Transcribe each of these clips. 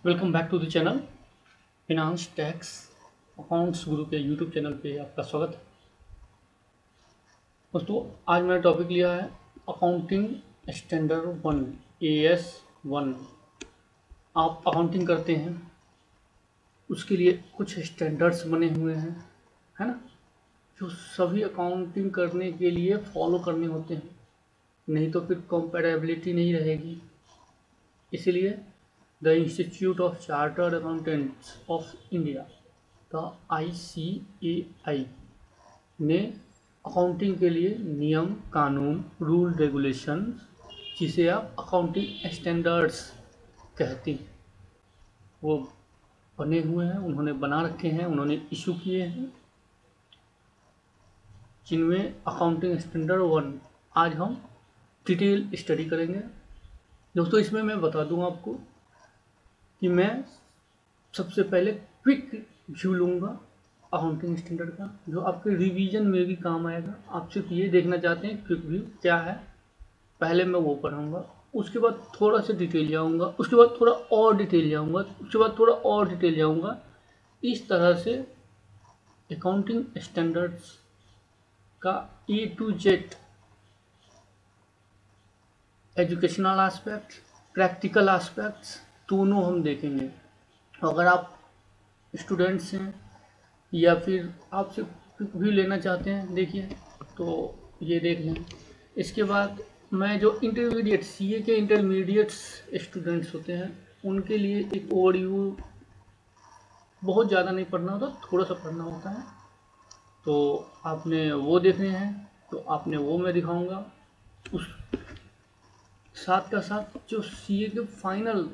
Welcome back to the channel finance tax accounts Guru के YouTube channel पे आपका स्वागत है। दोस्तों आज मैंने टॉपिक लिया है अकाउंटिंग स्टैंडर्ड 1 AS1। आप अकाउंटिंग करते हैं, उसके लिए कुछ स्टैंडर्ड्स बने हुए हैं, है ना, जो सभी अकाउंटिंग करने के लिए फॉलो करने होते हैं, नहीं तो फिर कंपैरेबिलिटी नहीं रहेगी। इसलिए the institute of chartered accountants of India, the ICAI ने अकाउंटिंग के लिए नियम, कानून, रूल, रेगुलेशन, जिसे आप अकाउंटिंग स्टैंडर्ड्स कहते हैं, वो बने हुए हैं, उन्होंने बना रखे हैं, उन्होंने इशू किए हैं, जिनमें अकाउंटिंग स्टैंडर्ड 1 आज हम डिटेल स्टडी करेंगे। दोस्तों इसमें मैं बता दूं आपको कि मैं सबसे पहले क्विक व्यू लूँगा अकाउंटिंग स्टैंडर्ड का, जो आपके रिवीजन में भी काम आएगा। आप सिर्फ ये देखना चाहते हैं क्विक व्यू क्या है, पहले मैं वो पढ़ाऊँगा, उसके बाद थोड़ा सा डिटेल जाऊँगा, उसके बाद थोड़ा और डिटेल जाऊँगा, उसके बाद थोड़ा और डिटेल जाऊँगा। इस तरह से अकाउंटिंग स्टैंडर्ड्स का A to Z educational aspect, practical aspects दोनों हम देखेंगे। अगर आप स्टूडेंट्स हैं या फिर आप सिर्फ भी लेना चाहते हैं, देखिए तो ये देख लें। इसके बाद मैं जो इंटरमीडिएट CA के इंटरमीडिएट्स स्टूडेंट्स होते हैं, उनके लिए एक ओवरव्यू, बहुत ज़्यादा नहीं पढ़ना होता, थोड़ा सा पढ़ना होता है, तो आपने वो देखने हैं, तो आपने वो मैं दिखाऊंगा। उस साथ का साथ जो CA के फाइनल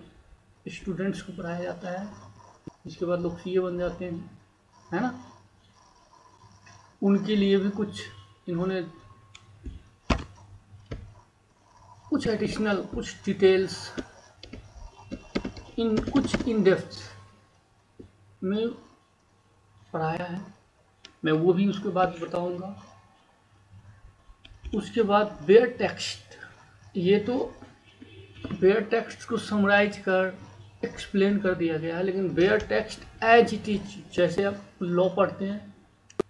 स्टूडेंट्स को पढ़ाया जाता है, इसके बाद लोग CA बन जाते हैं, है ना, उनके लिए भी कुछ इन्होंने कुछ एडिशनल, कुछ डिटेल्स कुछ इन डेप्थ में पढ़ाया है, मैं वो भी उसके बाद बताऊंगा। उसके बाद बेयर टेक्स्ट, ये तो बेयर टेक्स्ट को समराइज कर एक्सप्लेन कर दिया गया है, लेकिन bare text as it is, जैसे आप लॉ पढ़ते हैं,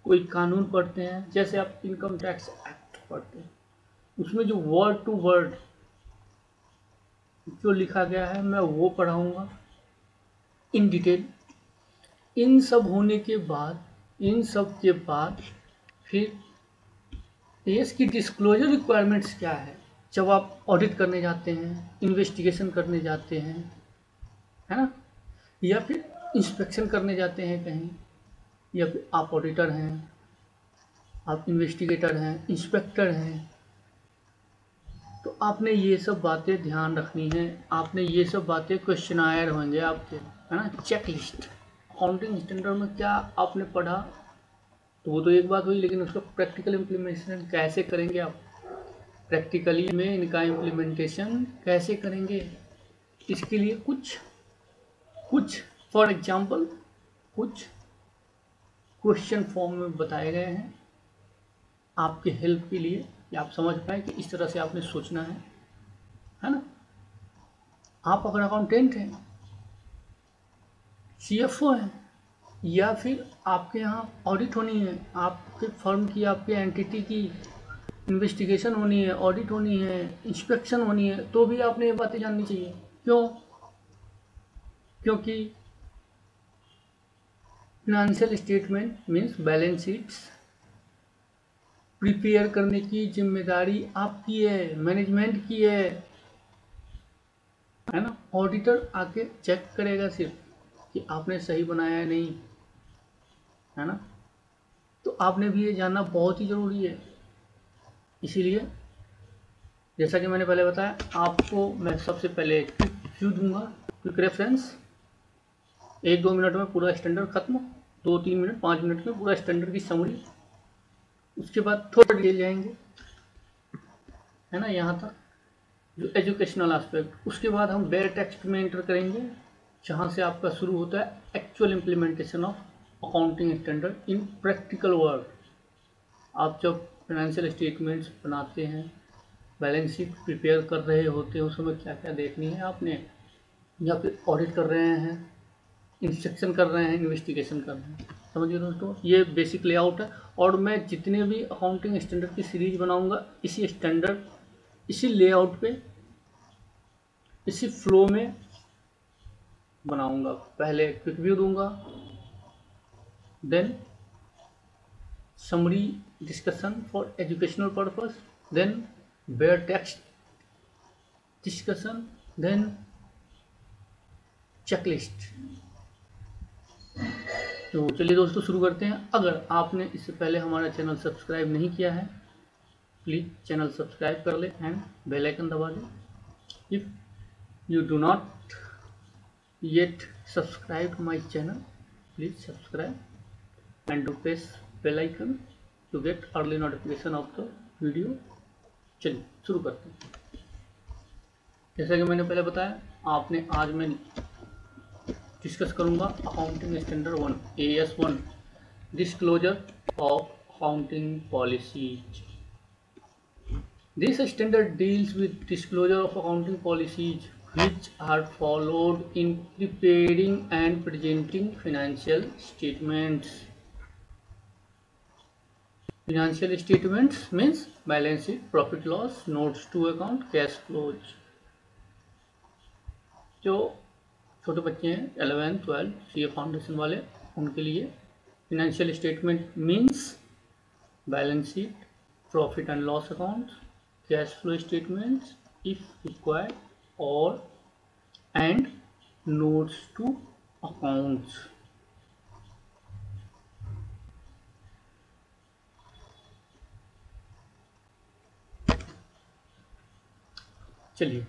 कोई कानून पढ़ते हैं, जैसे आप इनकम टैक्स एक्ट पढ़ते हैं, उसमें जो वर्ड टू वर्ड जो लिखा गया है मैं वो पढ़ाऊंगा इन डिटेल। इन सब होने के बाद, इन सब के बाद फिर इसकी डिस्क्लोजर रिक्वायरमेंट्स क्या है जब आप ऑडिट करने जाते हैं, इन्वेस्टिगेशन करने जाते हैं, है ना, या फिर इंस्पेक्शन करने जाते हैं कहीं, या फिर आप ऑडिटर हैं, आप इन्वेस्टिगेटर हैं, इंस्पेक्टर हैं, तो आपने ये सब बातें ध्यान रखनी है। आपने ये सब बातें, क्वेश्चनायर होंगे आपके, है ना, चेकलिस्ट। अकाउंटिंग स्टैंडर्ड में क्या आपने पढ़ा तो वो तो एक बात हुई, लेकिन उसका प्रैक्टिकल इम्प्लीमेंटेशन कैसे करेंगे आप, प्रैक्टिकली में इनका इम्प्लीमेंटेशन कैसे करेंगे, इसके लिए कुछ फॉर एग्जांपल कुछ क्वेश्चन फॉर्म में बताए गए हैं आपके हेल्प के लिए, कि आप समझ पाए कि इस तरह से आपने सोचना है ना। आप अगर अकाउंटेंट हैं, CFO हैं, या फिर आपके यहाँ ऑडिट होनी है, आपके फर्म की, आपके एंटिटी की इन्वेस्टिगेशन होनी है, ऑडिट होनी है, इंस्पेक्शन होनी है, तो भी आपने ये बातें जाननी चाहिए। क्यों? क्योंकि financial statement means balance sheets prepare करने की जिम्मेदारी आपकी है, मैनेजमेंट की है ना। ऑडिटर आके चेक करेगा सिर्फ कि आपने सही बनाया है नहीं, है ना, तो आपने भी ये जानना बहुत ही ज़रूरी है। इसीलिए जैसा कि मैंने पहले बताया, आपको मैं सबसे पहले क्विक व्यू दूंगा, क्विक रेफरेंस, 1-2 मिनट में पूरा स्टैंडर्ड खत्म, 2-3 मिनट 5 मिनट में पूरा स्टैंडर्ड की समरी, उसके बाद थोड़ा डिटेल जाएंगे, है ना, यहाँ तक जो एजुकेशनल एस्पेक्ट। उसके बाद हम बेयर टेक्स्ट में एंटर करेंगे, जहाँ से आपका शुरू होता है actual implementation of accounting standard in practical work. आप जब फाइनेंशियल स्टेटमेंट्स बनाते हैं, बैलेंस शीट प्रिपेयर कर रहे होते हैं, उस समय क्या क्या देखनी है आपने, या फिर ऑडिट कर रहे हैं, इंस्पेक्शन कर रहे हैं, इन्वेस्टिगेशन कर रहे हैं। समझिए दोस्तों, ये बेसिक लेआउट है। और मैं जितने भी अकाउंटिंग स्टैंडर्ड की सीरीज बनाऊंगा इसी स्टैंडर्ड, इसी लेआउट पे, इसी फ्लो में बनाऊंगा। पहले क्विक व्यू दूंगा, then summary discussion for educational purpose, then bare text discussion, then checklist. तो चलिए दोस्तों शुरू करते हैं। अगर आपने इससे पहले हमारा चैनल सब्सक्राइब नहीं किया है, प्लीज़ चैनल सब्सक्राइब कर ले एंड बेल आइकन दबा दें। If you do not yet subscribe my channel, please subscribe and to press bell icon to get early notification of the video। चलिए शुरू करते हैं। जैसा कि मैंने पहले बताया, आपने आज मैं डिस्कस करूंगा accounting standard 1 AS1 disclosure of accounting policies. This standard deals with disclosure of accounting policies which are followed in preparing and presenting financial statements. Financial statements means balance sheet, profit loss, notes to account, cash flows। जो छोटे बच्चे हैं 11th 12th CA foundation वाले, उनके लिए financial statement means balance sheet, profit and loss account, cash flow statements if required, or and notes to accounts। चलिए,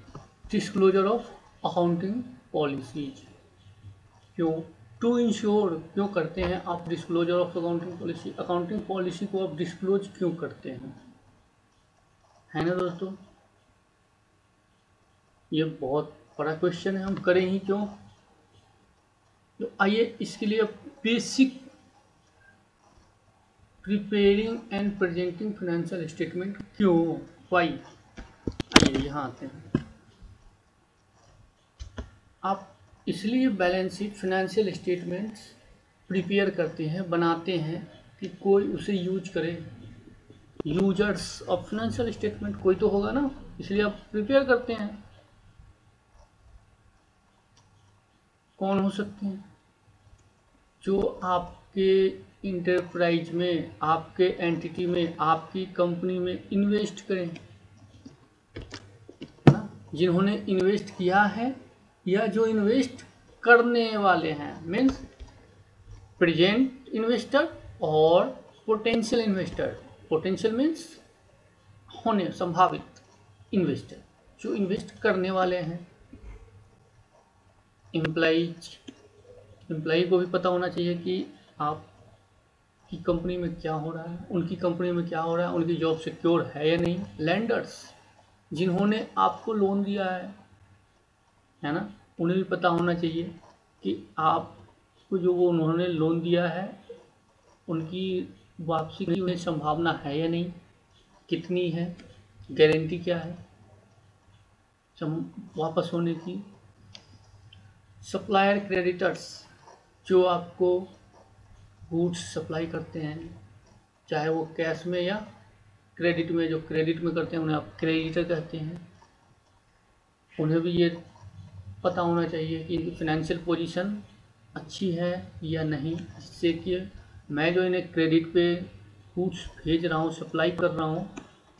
disclosure of accounting policies. क्यों, to ensure, क्यों करते हैं आप disclosure of accounting policy? Accounting policy को आप disclose क्यों करते हैं, है ना दोस्तों? ये बहुत बड़ा क्वेश्चन है, हम करें ही क्यों? तो आइए इसके लिए basic preparing and presenting financial statement क्यों, वाई, आइए यहाँ आते हैं। आप इसलिए balance sheet, financial statements prepare करते हैं, बनाते हैं कि कोई उसे यूज करे। यूजर्स ऑफ फाइनेंशियल स्टेटमेंट कोई तो होगा ना, इसलिए आप प्रिपेयर करते हैं। कौन हो सकते हैं? जो आपके इंटरप्राइज में, आपके एंटिटी में, आपकी कंपनी में इन्वेस्ट करें ना, जिन्होंने इन्वेस्ट किया है या जो इन्वेस्ट करने वाले हैं, मीन्स प्रेजेंट इन्वेस्टर और पोटेंशियल इन्वेस्टर। पोटेंशियल मीन्स होने संभावित इन्वेस्टर, जो इन्वेस्ट करने वाले हैं। एम्प्लॉई को भी पता होना चाहिए कि आपकी कंपनी में क्या हो रहा है, उनकी कंपनी में क्या हो रहा है, उनकी जॉब सिक्योर है या नहीं। लैंडर्स, जिन्होंने आपको लोन दिया है ना, उन्हें भी पता होना चाहिए कि आपको जो वो उन्होंने लोन दिया है, उनकी वापसी की उन्हें संभावना है या नहीं, कितनी है, गारंटी क्या है वापस होने की। सप्लायर क्रेडिटर्स, जो आपको गुड्स सप्लाई करते हैं, चाहे वो कैश में या क्रेडिट में, जो क्रेडिट में करते हैं उन्हें आप क्रेडिटर कहते हैं। उन्हें भी ये पता होना चाहिए कि इनकी फाइनेंशियल पोजीशन अच्छी है या नहीं, जिससे कि मैं जो इन्हें क्रेडिट पे गुड्स भेज रहा हूँ, सप्लाई कर रहा हूँ,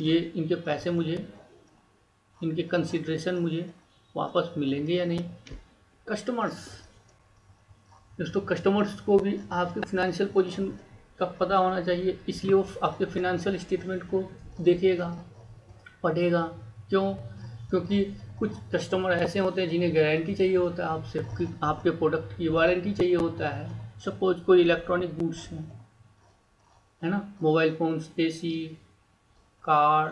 ये इनके पैसे मुझे, इनके कंसिडरेशन मुझे वापस मिलेंगे या नहीं। कस्टमर्स, दोस्तों कस्टमर्स को भी आपके फाइनेंशियल पोजीशन का पता होना चाहिए, इसलिए वो आपके फाइनेंशियल स्टेटमेंट को देखेगा, पढ़ेगा। क्यों? क्योंकि कुछ कस्टमर ऐसे होते हैं जिन्हें गारंटी चाहिए होता है आपसे, कि आपके प्रोडक्ट की वारंटी चाहिए होता है। सपोज कोई इलेक्ट्रॉनिक गुड्स है ना, mobile phones, AC, car,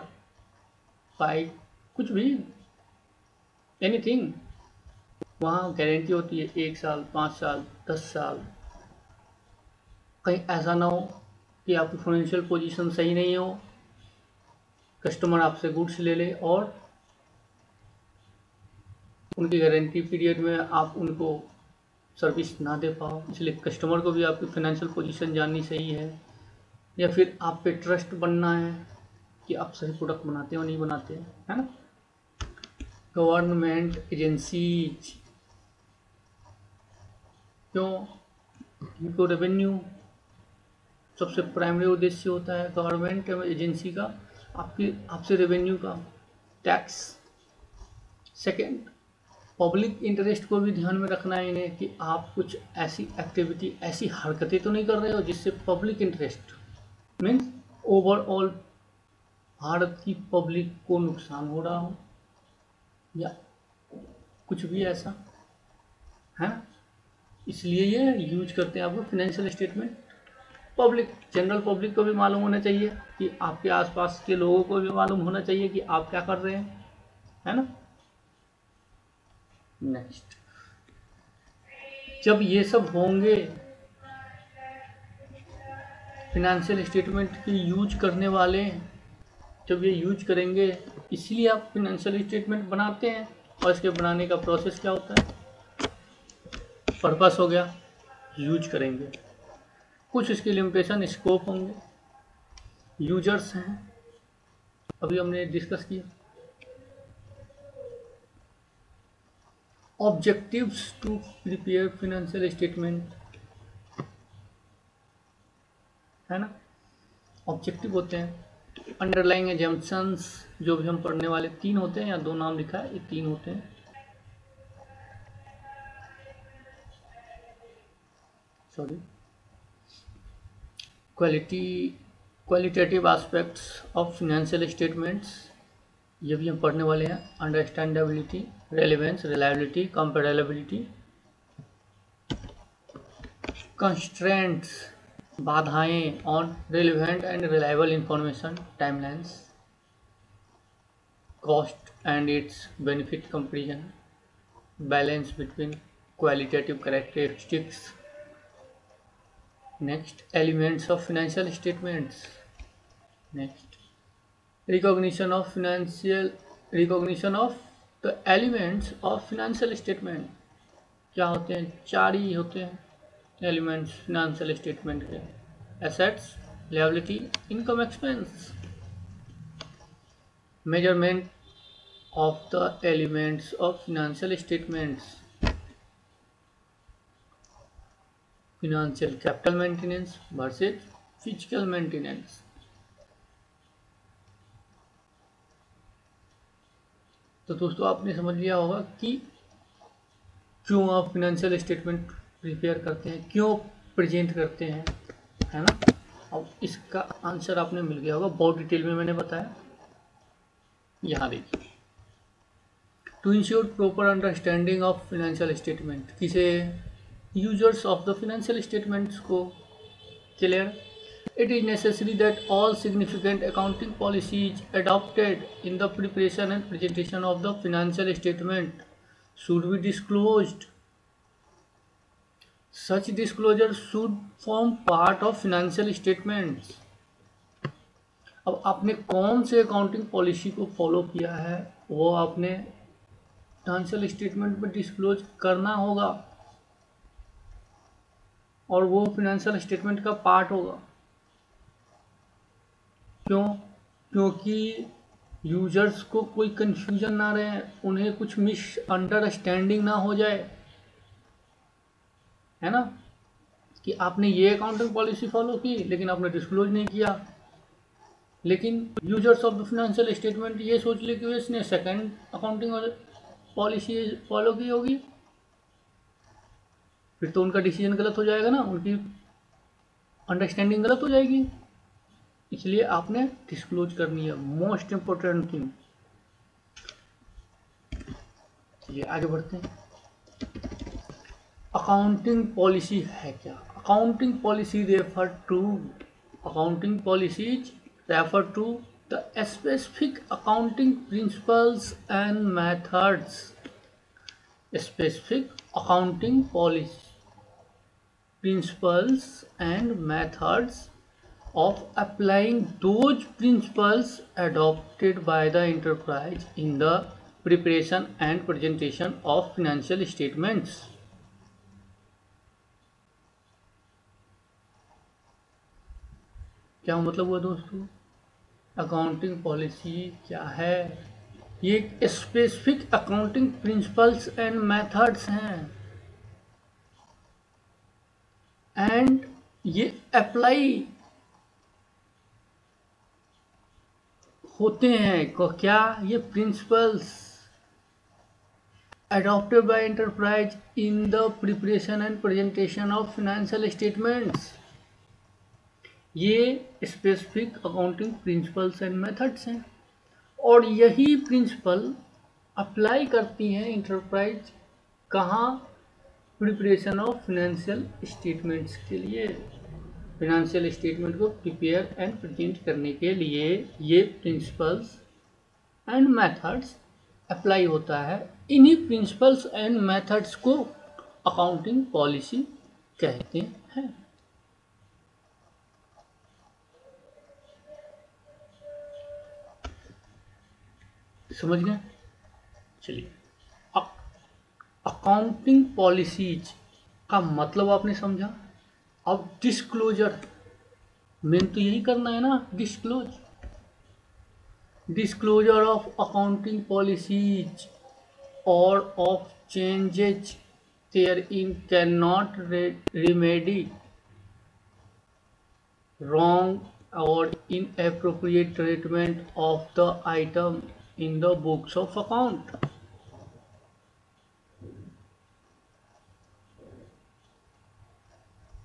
bike, कुछ भी, एनीथिंग, वहाँ गारंटी होती है 1 साल, 5 साल, 10 साल। कहीं ऐसा ना हो कि आपकी फाइनेंशियल पोजीशन सही नहीं हो, कस्टमर आपसे गुड्स ले ले और उनकी गारंटी पीरियड में आप उनको सर्विस ना दे पाओ, इसलिए कस्टमर को भी आपकी फाइनेंशियल पोजीशन जाननी सही है, या फिर आप पे ट्रस्ट बनना है कि आप सही प्रोडक्ट बनाते हो नहीं बनाते, है ना। गवर्नमेंट एजेंसीज, क्यों, इनको रेवेन्यू सबसे प्राइमरी उद्देश्य होता है गवर्नमेंट एजेंसी का, आपसे रेवेन्यू का, टैक्स। सेकेंड, पब्लिक इंटरेस्ट को भी ध्यान में रखना है इन्हें कि आप कुछ ऐसी एक्टिविटी, ऐसी हरकतें तो नहीं कर रहे हो जिससे public interest means overall Bharat की पब्लिक को नुकसान हो रहा हो, या कुछ भी ऐसा है ना। इसलिए ये यूज करते हैं आपको financial statement. Public, general public को भी मालूम होना चाहिए कि आपके आसपास के लोगों को भी मालूम होना चाहिए कि आप क्या कर रहे हैं, है ना। नेक्स्ट, जब ये सब होंगे फाइनेंशियल स्टेटमेंट की यूज करने वाले, जब ये यूज करेंगे, इसलिए आप फाइनेंशियल स्टेटमेंट बनाते हैं। और इसके बनाने का प्रोसेस क्या होता है, पर्पस हो गया, यूज करेंगे, कुछ इसके लिमिटेशन स्कोप होंगे, यूजर्स हैं, अभी हमने डिस्कस किया, objectives to prepare financial statement, है ना। ऑब्जेक्टिव होते हैं, अंडरलाइंग एजम्पशंस, जो भी हम पढ़ने वाले 3 होते हैं, या 2 नाम लिखा है, ये 3 होते हैं। Sorry, qualitative aspects of financial statements, ये भी हम पढ़ने वाले हैं। Understandability, relevance, reliability, comparability, constraints, बाधाएं on relevant and reliable information, timelines, cost and its benefit comparison, balance between qualitative characteristics. Next, elements of financial statements. Next, recognition of the elements of financial statement. क्या होते हैं, 4 ही होते हैं elements financial statement के, assets, liability, income, expense. Measurement of the elements of financial statements, financial capital maintenance versus physical maintenance. तो दोस्तों आपने समझ लिया होगा कि क्यों आप फाइनेंशियल स्टेटमेंट प्रिपेयर करते हैं, क्यों प्रेजेंट करते हैं, है ना। अब इसका आंसर आपने मिल गया होगा, बहुत डिटेल में मैंने बताया। यहाँ देखिए, to ensure proper understanding of financial statement, किसे, users of the financial statements को clear, it is necessary that all significant accounting policies adopted in the preparation and presentation of the financial statement should be disclosed. Such disclosure should form part of financial statements. अब आपने कौन से accounting policy को follow किया है वो आपने financial statement में डिस्क्लोज करना होगा, और वो फाइनेंशियल स्टेटमेंट का पार्ट होगा। क्यों, क्योंकि यूजर्स को कोई कंफ्यूजन ना रहे, उन्हें कुछ मिस अंडरस्टैंडिंग ना हो जाए, है ना, कि आपने ये अकाउंटिंग पॉलिसी फॉलो की लेकिन आपने डिस्क्लोज नहीं किया, लेकिन users of the financial statement ये सोच ले कि इसने सेकंड अकाउंटिंग पॉलिसी फॉलो की होगी, फिर तो उनका डिसीजन गलत हो जाएगा ना, उनकी अंडरस्टैंडिंग गलत हो जाएगी। इसलिए आपने डिस्क्लोज करनी है, मोस्ट इंपोर्टेंट थिंग। चलिए आगे बढ़ते हैं। अकाउंटिंग पॉलिसी है क्या, accounting policy accounting policies refer to the specific accounting principles and methods, specific accounting policy principles and methods of applying those principles adopted by the enterprise in the preparation and presentation of financial statements. क्या मतलब हुआ दोस्तों? Accounting policy क्या है? ये एक specific accounting principles and methods हैं, and ये अप्लाई होते हैं क्या? ये principles adopted by enterprise in the preparation and presentation of financial statements। ये specific accounting principles and methods हैं, और यही प्रिंसिपल अप्लाई करती हैं इंटरप्राइज कहाँ? प्रिपरेशन ऑफ फिनेंशियल स्टेटमेंट्स के लिए। फिनेंशियल स्टेटमेंट को प्रिपेयर एंड प्रेजेंट करने के लिए ये प्रिंसिपल्स एंड मेथड्स अप्लाई होता है। इन्हीं प्रिंसिपल्स एंड मेथड्स को अकाउंटिंग पॉलिसी कहते हैं। समझ गए? चलिए, अकाउंटिंग पॉलिसीज का मतलब आपने समझा। अब डिस्क्लोजर, मेन तो यही करना है ना, disclosure of accounting policies or of changes therein cannot remedy wrong or inappropriate treatment of the item in the books of account।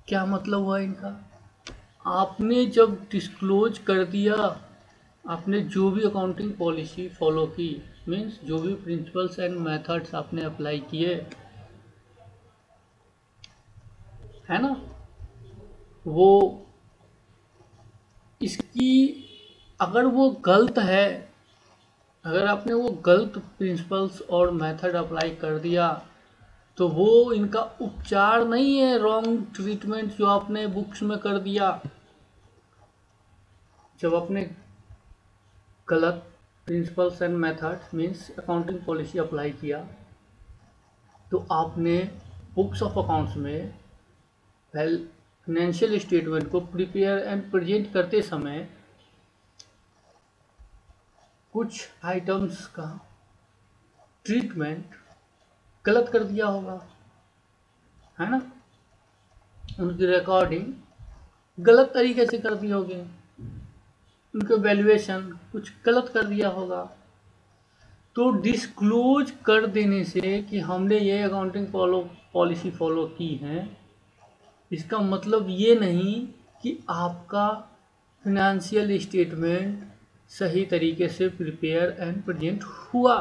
क्या मतलब हुआ इनका? आपने जब डिस्क्लोज कर दिया, आपने जो भी अकाउंटिंग पॉलिसी फॉलो की, मीन्स जो भी प्रिंसिपल्स एंड मेथड्स आपने अप्लाई किए, है ना, वो इसकी अगर वो गलत है, अगर आपने वो गलत प्रिंसिपल्स और मेथड अप्लाई कर दिया, तो वो इनका उपचार नहीं है। रॉन्ग ट्रीटमेंट जो आपने बुक्स में कर दिया, जब आपने गलत principles and methods means accounting policy apply किया, तो आपने बुक्स ऑफ अकाउंट्स में फाइनेंशियल स्टेटमेंट को प्रिपेयर एंड प्रेजेंट करते समय कुछ आइटम्स का ट्रीटमेंट गलत कर दिया होगा, है ना, उनकी रिकॉर्डिंग गलत तरीके से कर दी होगी, उनके वैल्यूएशन कुछ गलत कर दिया होगा। तो डिस्क्लोज कर देने से कि हमने ये अकाउंटिंग पॉलिसी फॉलो की है, इसका मतलब ये नहीं कि आपका फिनेंशियल स्टेटमेंट सही तरीके से प्रिपेयर एंड प्रेजेंट हुआ।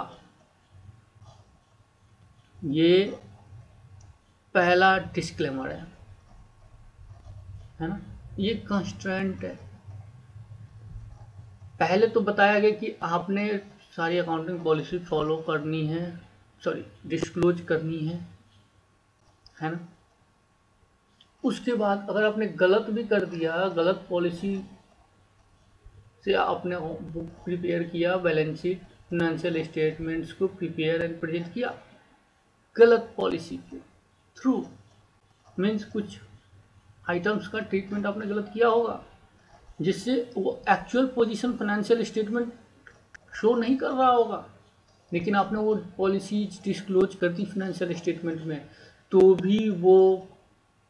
ये पहला डिस्क्लेमर है ना, ये कंस्ट्रेंट है। पहले तो बताया गया कि आपने सारी अकाउंटिंग पॉलिसी फॉलो करनी है, डिस्क्लोज करनी है ना। उसके बाद अगर आपने गलत भी कर दिया, गलत पॉलिसी से आपने बुक प्रिपेयर किया, बैलेंस शीट फिनेंशियल स्टेटमेंट्स को प्रिपेयर एंड प्रेजेंट किया गलत पॉलिसी के थ्रू, मीन्स कुछ आइटम्स का ट्रीटमेंट आपने गलत किया होगा, जिससे वो actual position financial statement show नहीं कर रहा होगा, लेकिन आपने वो पॉलिसी डिस्क्लोज कर दी फाइनेंशियल स्टेटमेंट में, तो भी वो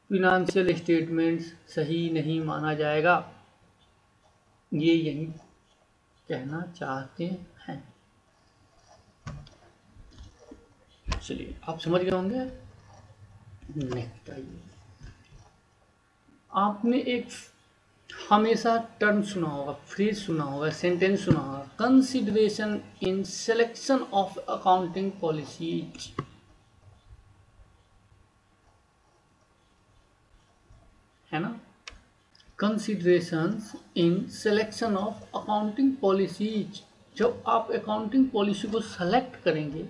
फिनेंशियल स्टेटमेंट्स सही नहीं माना जाएगा। ये यही कहना चाहते हैं। चलिए, आप समझ गए होंगे। नेक्स्ट आइए, आपने एक हमेशा टर्म सुना होगा, फ्रेज सुना होगा, सेंटेंस सुना होगा, consideration in selection of accounting policies, है ना। Considerations in selection of accounting policies, जब आप अकाउंटिंग पॉलिसी को सेलेक्ट करेंगे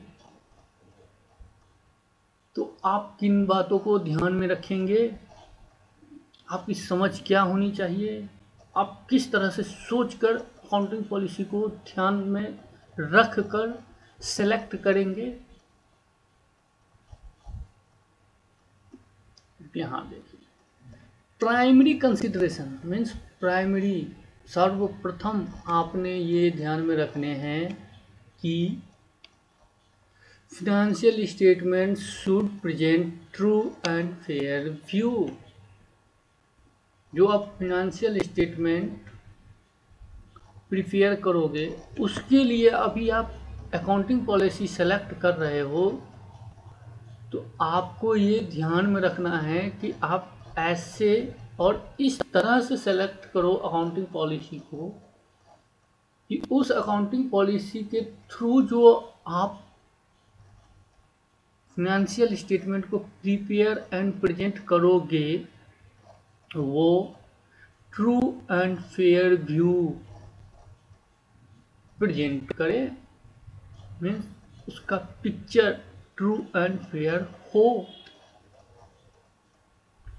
तो आप किन बातों को ध्यान में रखेंगे, आपकी समझ क्या होनी चाहिए, आप किस तरह से सोचकर अकाउंटिंग पॉलिसी को ध्यान में रख कर सेलेक्ट करेंगे। यहाँ देखिए प्राइमरी कंसिडरेशन मीन्स प्राइमरी, सर्वप्रथम आपने ये ध्यान में रखने हैं कि financial statement should present true and fair view. जो आप फिनेंशियल स्टेटमेंट प्रिपेयर करोगे उसके लिए अभी आप अकाउंटिंग पॉलिसी सेलेक्ट कर रहे हो, तो आपको ये ध्यान में रखना है कि आप ऐसे और इस तरह से सेलेक्ट करो अकाउंटिंग पॉलिसी को कि उस अकाउंटिंग पॉलिसी के थ्रू जो आप फिनेंशियल स्टेटमेंट को प्रिपेयर एंड प्रेजेंट करोगे वो true and fair view present करे, मीन्स उसका पिक्चर ट्रू एंड फेयर हो।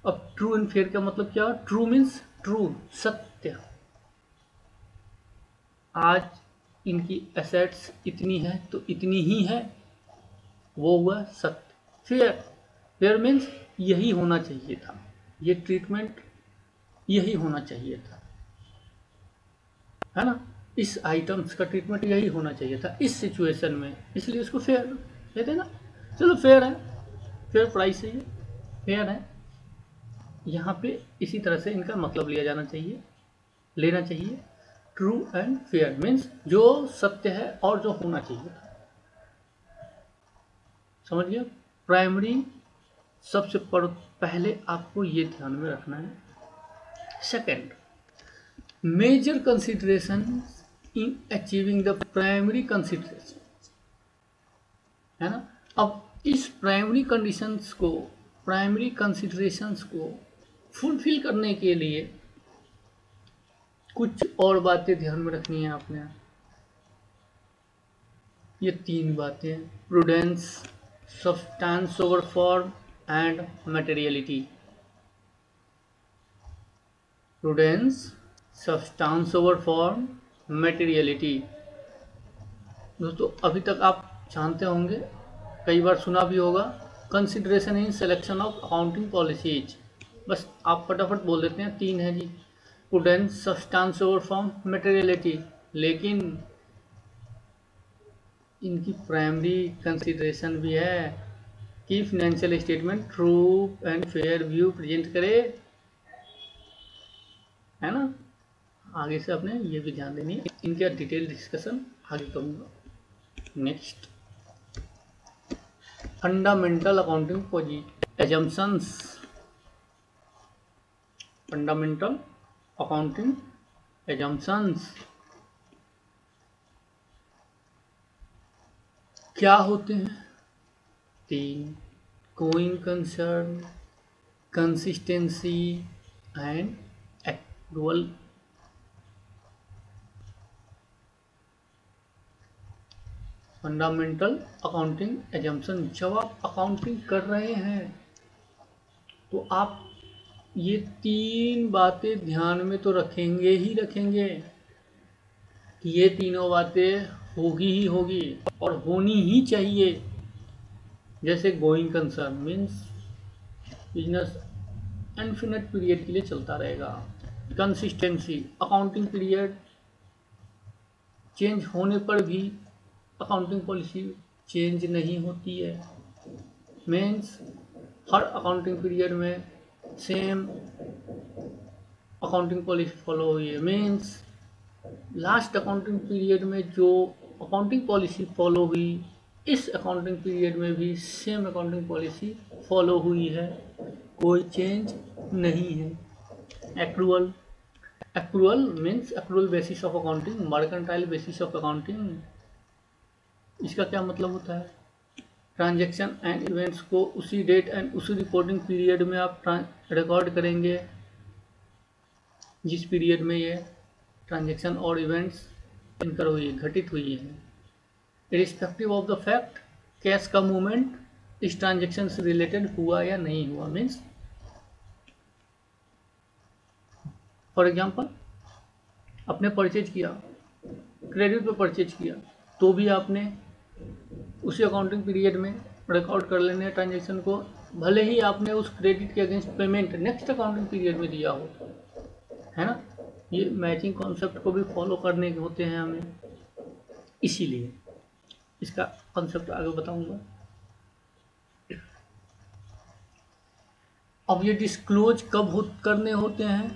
अब ट्रू एंड फेयर का मतलब क्या? ट्रू मीन्स ट्रू, सत्य। आज इनकी एसेट्स इतनी है तो इतनी ही है, वो हुआ सत्य। फेयर, फेयर मीन्स यही होना चाहिए था, ये ट्रीटमेंट यही होना चाहिए था, है ना, इस आइटम्स का ट्रीटमेंट यही होना चाहिए था इस सिचुएशन में, इसलिए इसको फेयर कहते हैं ना। चलो फेयर है, फेयर प्राइस है, ये फेयर है। यहाँ पे इसी तरह से इनका मतलब लिया जाना चाहिए, लेना चाहिए। ट्रू एंड फेयर मीन्स जो सत्य है और जो होना चाहिए था। समझ गया? प्राइमरी सबसे पहले आपको ये ध्यान में रखना है। Second, major consideration in achieving the primary consideration, है ना। अब इस प्राइमरी कंडीशंस को, प्राइमरी कंसिडरेशंस को फुलफिल करने के लिए कुछ और बातें ध्यान में रखनी है आपने। ये 3 बातें, prudence, substance over form and materiality. Prudence, substance over form, materiality. दोस्तों अभी तक आप जानते होंगे, कई बार सुना भी होगा, consideration in selection of accounting policies. बस आप फटाफट बोल देते हैं, 3 है जी, prudence, substance over form, materiality. लेकिन इनकी प्राइमरी कंसिडरेशन भी है कि financial statement true and fair view present करे, है ना। आगे से आपने ये भी ध्यान देनी है। इनका डिटेल डिस्कशन आगे करूँगा। Next, fundamental accounting assumptions. Fundamental accounting assumptions क्या होते हैं? 3, going concern, consistency and actual. Fundamental accounting assumption, जब आप अकाउंटिंग कर रहे हैं तो आप ये 3 बातें ध्यान में तो रखेंगे ही रखेंगे कि ये तीनों बातें होगी ही होगी और होनी ही चाहिए। जैसे going concern means business infinite period के लिए चलता रहेगा। कंसिस्टेंसी, अकाउंटिंग पीरियड चेंज होने पर भी अकाउंटिंग पॉलिसी चेंज नहीं होती है, मीन्स हर अकाउंटिंग पीरियड में सेम अकाउंटिंग पॉलिसी फॉलो हुई है। मीन्स लास्ट अकाउंटिंग पीरियड में जो अकाउंटिंग पॉलिसी फॉलो हुई, इस अकाउंटिंग पीरियड में भी सेम अकाउंटिंग पॉलिसी फॉलो हुई है, कोई चेंज नहीं है। Accrual, accrual means accrual basis of accounting, mercantile basis of accounting. इसका क्या मतलब होता है? ट्रांजैक्शन एंड इवेंट्स को उसी डेट एंड उसी रिपोर्टिंग पीरियड में आप रिकॉर्ड करेंगे जिस पीरियड में ये ट्रांजैक्शन और इवेंट्स इनकर हुई, घटित हुई है, irrespective of the fact cash का मूवमेंट इस ट्रांजैक्शन से रिलेटेड हुआ या नहीं हुआ। मीन्स फॉर एग्जांपल आपने परचेज किया, क्रेडिट पे परचेज किया, तो भी आपने उसी अकाउंटिंग पीरियड में रिकॉर्ड कर लेने ट्रांजेक्शन को, भले ही आपने उस क्रेडिट के against payment next accounting period में दिया हो, है ना। ये मैचिंग कॉन्सेप्ट को भी फॉलो करने के होते हैं हमें, इसीलिए इसका कॉन्सेप्ट आगे बताऊंगा। अब ये डिस्क्लोज कब करने होते हैं?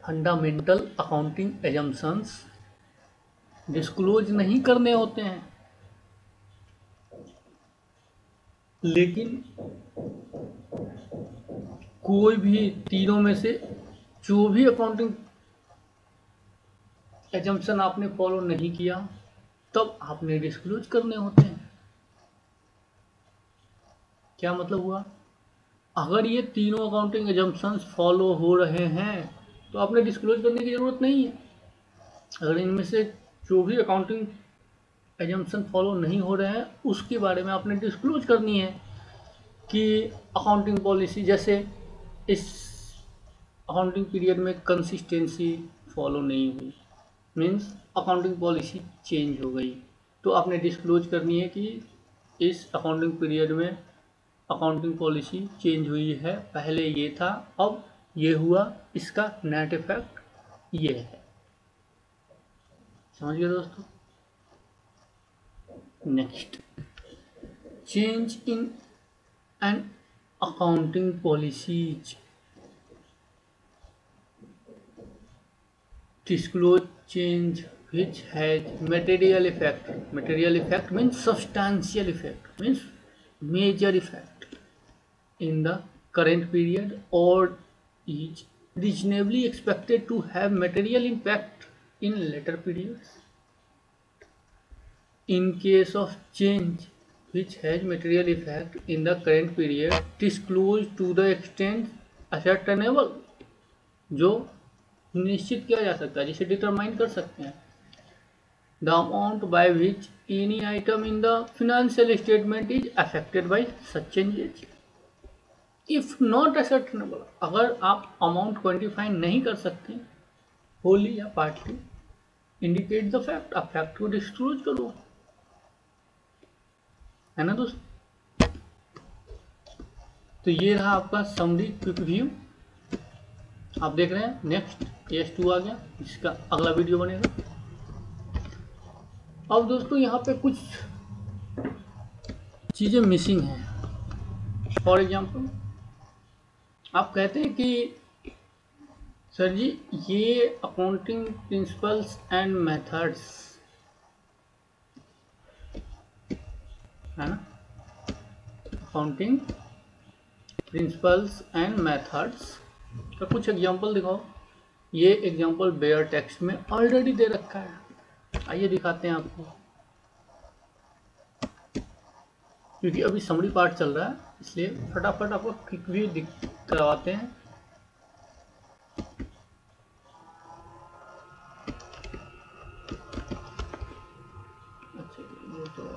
फंडामेंटल अकाउंटिंग एजम्पशंस डिस्क्लोज नहीं करने होते हैं, लेकिन कोई भी तीनों में से जो भी अकाउंटिंग एजम्पशन आपने फॉलो नहीं किया तब आपने डिस्क्लोज करने होते हैं। क्या मतलब हुआ? अगर ये तीनों अकाउंटिंग एजम्पशंस फॉलो हो रहे हैं तो आपने डिस्क्लोज करने की ज़रूरत नहीं है। अगर इनमें से जो भी अकाउंटिंग एजम्पशन फॉलो नहीं हो रहे हैं उसके बारे में आपने डिस्क्लोज करनी है कि अकाउंटिंग पॉलिसी, जैसे इस अकाउंटिंग पीरियड में कंसिस्टेंसी फॉलो नहीं हुई, मीन्स अकाउंटिंग पॉलिसी चेंज हो गई, तो आपने डिस्क्लोज करनी है कि इस अकाउंटिंग पीरियड में अकाउंटिंग पॉलिसी चेंज हुई है, पहले ये था अब ये हुआ, इसका नेट इफेक्ट ये है। समझ गए दोस्तों? Next, change in an accounting policies. Disclose change which has material effect. Material effect means substantial effect, means major effect in the current period or is reasonably expected to have material impact in later periods. In case of change which has material effect in the current period, disclose to the extent ascertainable, जो निश्चित किया जा सकता है, जिसे determine कर सकते हैं। The amount by which any item in the financial statement is affected by such changes. If not ascertainable, अगर आप अमाउंट क्वांटिफाई नहीं कर सकते होली या पार्टली, इंडिकेट द फैक्ट, आप फैक्ट को डिस्क्लोज करो, है ना दोस्त। तो ये रहा आपका समरी क्विक व्यू, आप देख रहे हैं। नेक्स्ट S2 आ गया, जिसका अगला वीडियो बनेगा। अब दोस्तों यहाँ पे कुछ चीज़ें मिसिंग हैं। फॉर एग्जांपल, आप कहते हैं कि सर जी ये अकाउंटिंग प्रिंसिपल्स एंड मेथड्स, है ना, अकाउंटिंग प्रिंसिपल्स एंड मेथड्स का कुछ एग्जांपल दिखाओ। ये एग्जांपल बेयर टेक्स्ट में ऑलरेडी दे रखा है, आइए दिखाते हैं आपको, क्योंकि अभी समरी पार्ट चल रहा है इसलिए फटाफट आपको क्विक व्यू करवाते हैं। अच्छा ये तो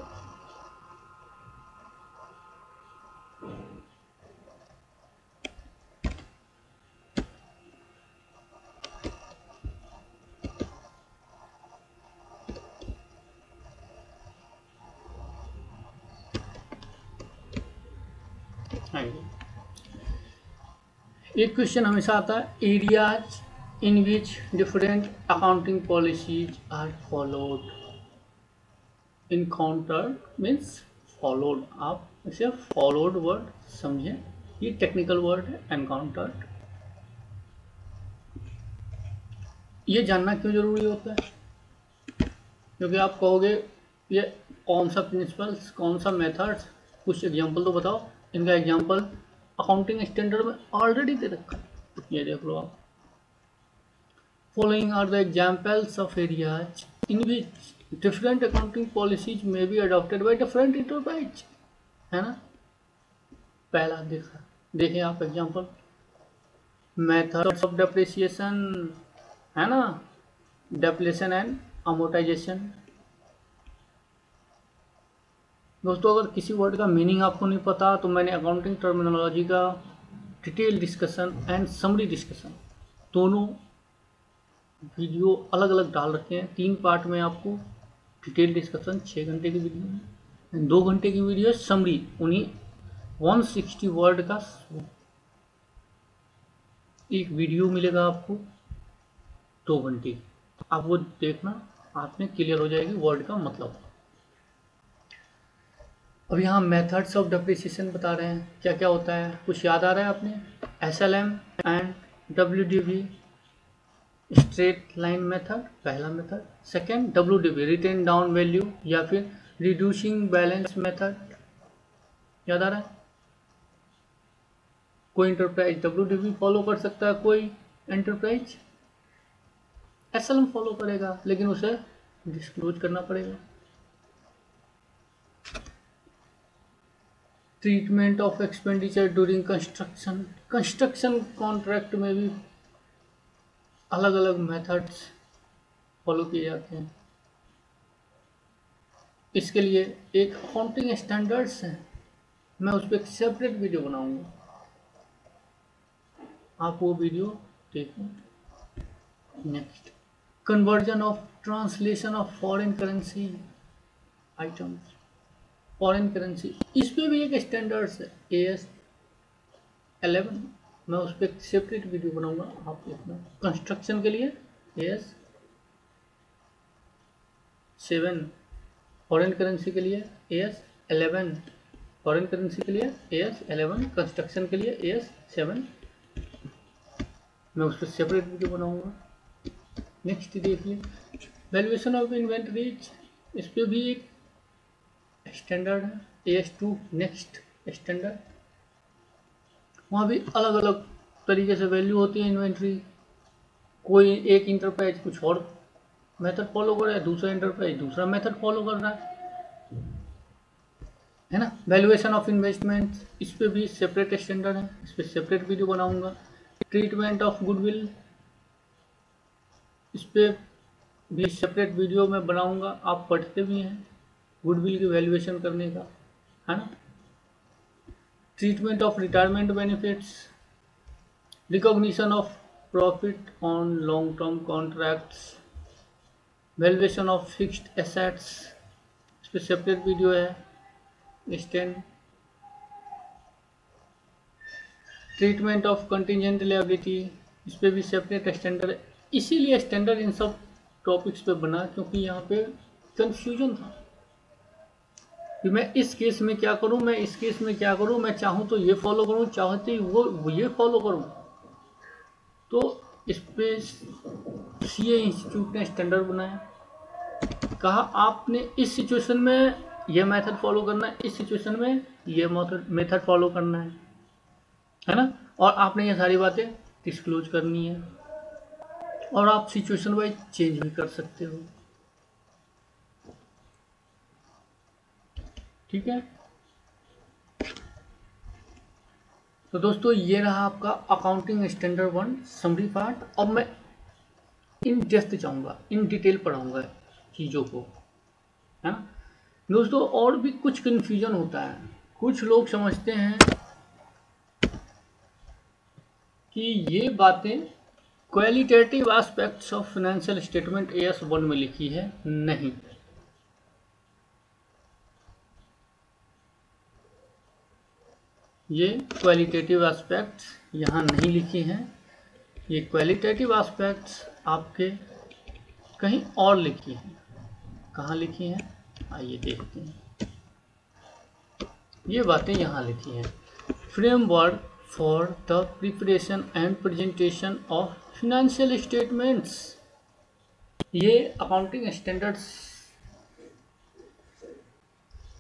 एक क्वेश्चन हमेशा आता है, areas in which different accounting policies are followed. Encounter means followed, आप इसे फॉलोड वर्ड समझें, ये टेक्निकल वर्ड है एनकाउंटर। ये जानना क्यों जरूरी होता है? क्योंकि आप कहोगे ये कौन सा प्रिंसिपल्स, कौन सा मेथड्स, कुछ एग्जांपल तो बताओ। इनका एग्जांपल अकाउंटिंग स्टैंडर्ड में ऑलरेडी दे रखा है, ये देख लो आप। Following are the examples of areas in which different accounting policies may be adopted by different enterprise, है ना। पहला देखें आप एग्जांपल, मेथड्स ऑफ डेप्रिसिएशन, है ना, डेप्रिसिएशन एंड अमोर्टाइजेशन। दोस्तों अगर किसी वर्ड का मीनिंग आपको नहीं पता तो मैंने अकाउंटिंग टर्मिनोलॉजी का detail discussion and summary discussion दोनों वीडियो अलग अलग डाल रखे हैं, 3 पार्ट में आपको डिटेल डिस्कशन, 6 घंटे की वीडियो है, 2 घंटे की वीडियो है समरी, उन्हीं 160 वर्ड का एक वीडियो मिलेगा आपको 2 घंटे की। आप वो देखना, आपने क्लियर हो जाएगी वर्ड का मतलब। अब यहाँ मेथड्स ऑफ डेप्रिसिएशन बता रहे हैं क्या क्या होता है, कुछ याद आ रहा है आपने? SLM and WDV straight line method पहला method, second WDV written down value या फिर रिड्यूसिंग बैलेंस मेथड, याद आ रहा है? कोई इंटरप्राइज WDV फॉलो कर सकता है, कोई एंटरप्राइज SLM फॉलो करेगा, लेकिन उसे डिस्क्लोज करना पड़ेगा। Treatment of expenditure during construction, construction contract में भी अलग अलग मेथड्स फॉलो किए जाते हैं। इसके लिए एक अकाउंटिंग स्टैंडर्ड्स है, मैं उस पर एक सेपरेट वीडियो बनाऊंगा, आप वो वीडियो देखें। Next, conversion of translation of foreign currency items, foreign currency, इस पे भी एक स्टैंडर्ड्स है AS11, मैं उस पर एक सेपरेट वीडियो बनाऊंगा, आप देखना। कंस्ट्रक्शन के लिए AS7, फॉरेन करेंसी के लिए AS11, फॉरेन करेंसी के लिए AS11, कंस्ट्रक्शन के लिए AS7, मैं उस पर सेपरेट वीडियो बनाऊंगा। नेक्स्ट देखिए, वैल्यूएशन ऑफ इन्वेंटरीज, इस पे भी एक स्टैंडर्ड है AS2 नेक्स्ट स्टैंडर्ड, वहाँ भी अलग अलग तरीके से वैल्यू होती है इन्वेंट्री। कोई एक इंटरप्राइज कुछ और मेथड फॉलो कर रहा है, दूसरा इंटरप्राइज दूसरा मेथड फॉलो कर रहा है ना। वैल्यूएशन ऑफ इन्वेस्टमेंट, इस पे भी सेपरेट स्टैंडर्ड है, इस पे सेपरेट वीडियो बनाऊंगा। ट्रीटमेंट ऑफ गुडविल, इस पे भी सेपरेट वीडियो मैं बनाऊंगा, आप पढ़ते भी हैं गुडविल की वैल्यूएशन करने का, है ना। Treatment of retirement benefits, recognition of profit on long term contracts, valuation of fixed assets, इस पर सेपरेट वीडियो है। Stand treatment of contingent liability, इस पर भी सेपरेट स्टैंडर्ड है। इसीलिए स्टैंडर्ड इन सब टॉपिक्स पे बना क्योंकि यहाँ पे कंफ्यूजन था कि मैं इस केस में क्या करूं, मैं इस केस में क्या करूं, मैं चाहूं तो ये फॉलो करूं, चाहते वो ये फॉलो करूं। तो इस पे CA इंस्टीट्यूट ने स्टैंडर्ड बनाया, कहा आपने इस सिचुएशन में ये मेथड फॉलो करना है, इस सिचुएशन में ये मेथड फॉलो करना है ना। और आपने ये सारी बातें डिस्क्लोज करनी है और आप सिचुएशन वाइज चेंज भी कर सकते हो, ठीक है। तो दोस्तों ये रहा आपका अकाउंटिंग स्टैंडर्ड 1 समरी पार्ट। अब मैं इन डेप्थ जाऊंगा, इन डिटेल पढ़ाऊंगा चीज़ों को, है ना। दोस्तों और भी कुछ कंफ्यूजन होता है, कुछ लोग समझते हैं कि ये बातें qualitative aspects of financial statement AS1 में लिखी है, नहीं। ये क्वालिटेटिव एस्पेक्ट्स यहाँ नहीं लिखी हैं, ये क्वालिटेटिव एस्पेक्ट्स आपके कहीं और लिखी हैं। कहाँ लिखी हैं आइए देखते हैं। ये बातें यहाँ लिखी हैं, framework for the preparation and presentation of financial statements. ये अकाउंटिंग स्टैंडर्ड्स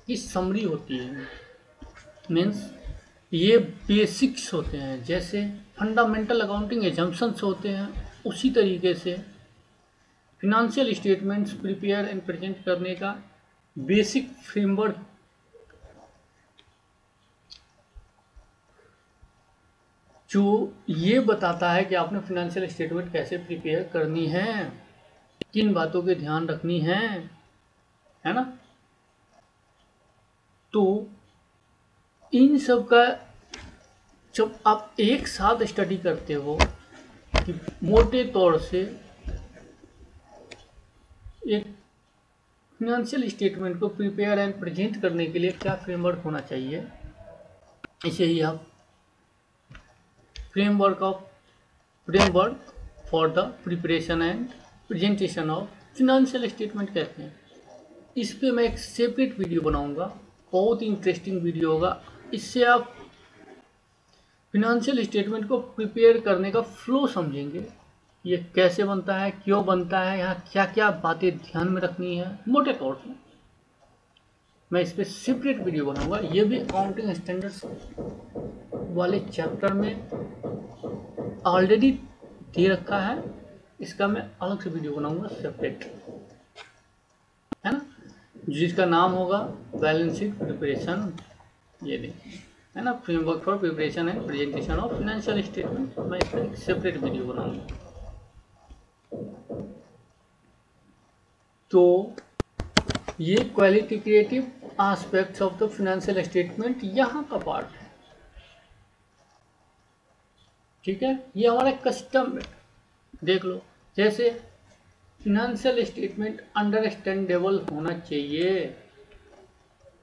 की समरी होती है, मीन्स ये बेसिक्स होते हैं, जैसे फंडामेंटल अकाउंटिंग एजम्पशंस होते हैं, उसी तरीके से financial statements prepare and present करने का बेसिक फ्रेमवर्क जो ये बताता है कि आपने फिनेंशियल स्टेटमेंट कैसे प्रिपेयर करनी है, किन बातों के ध्यान रखनी है ना। तो इन सब का जब आप एक साथ स्टडी करते हो कि मोटे तौर से एक फिनेंशियल स्टेटमेंट को प्रिपेयर एंड प्रेजेंट करने के लिए क्या फ्रेमवर्क होना चाहिए, इसे ही आप framework for the preparation and presentation of financial statement कहते हैं। इस पे मैं एक सेपरेट वीडियो बनाऊंगा, बहुत इंटरेस्टिंग वीडियो होगा। इससे आप फिनेंशियल स्टेटमेंट को प्रिपेयर करने का फ्लो समझेंगे, ये कैसे बनता है, क्यों बनता है, यहाँ क्या क्या बातें ध्यान में रखनी है। मोटे तौर पे मैं इस पर सेपरेट वीडियो बनाऊंगा। ये भी अकाउंटिंग स्टैंडर्ड्स वाले चैप्टर में ऑलरेडी दे रखा है, इसका मैं अलग से वीडियो बनाऊंगा सेपरेट, है ना, जिसका नाम होगा बैलेंस शीट प्रिपरेशन। ये देखिए, है ना, framework for preparation and presentation of financial statement. मैं इसका एक सेपरेट वीडियो बनाऊंगा। तो ये qualitative aspects of the financial statement यहाँ का पार्ट है, ठीक है। ये हमारा कस्टम है, देख लो। जैसे फिनेंशियल स्टेटमेंट अंडरस्टैंडेबल होना चाहिए,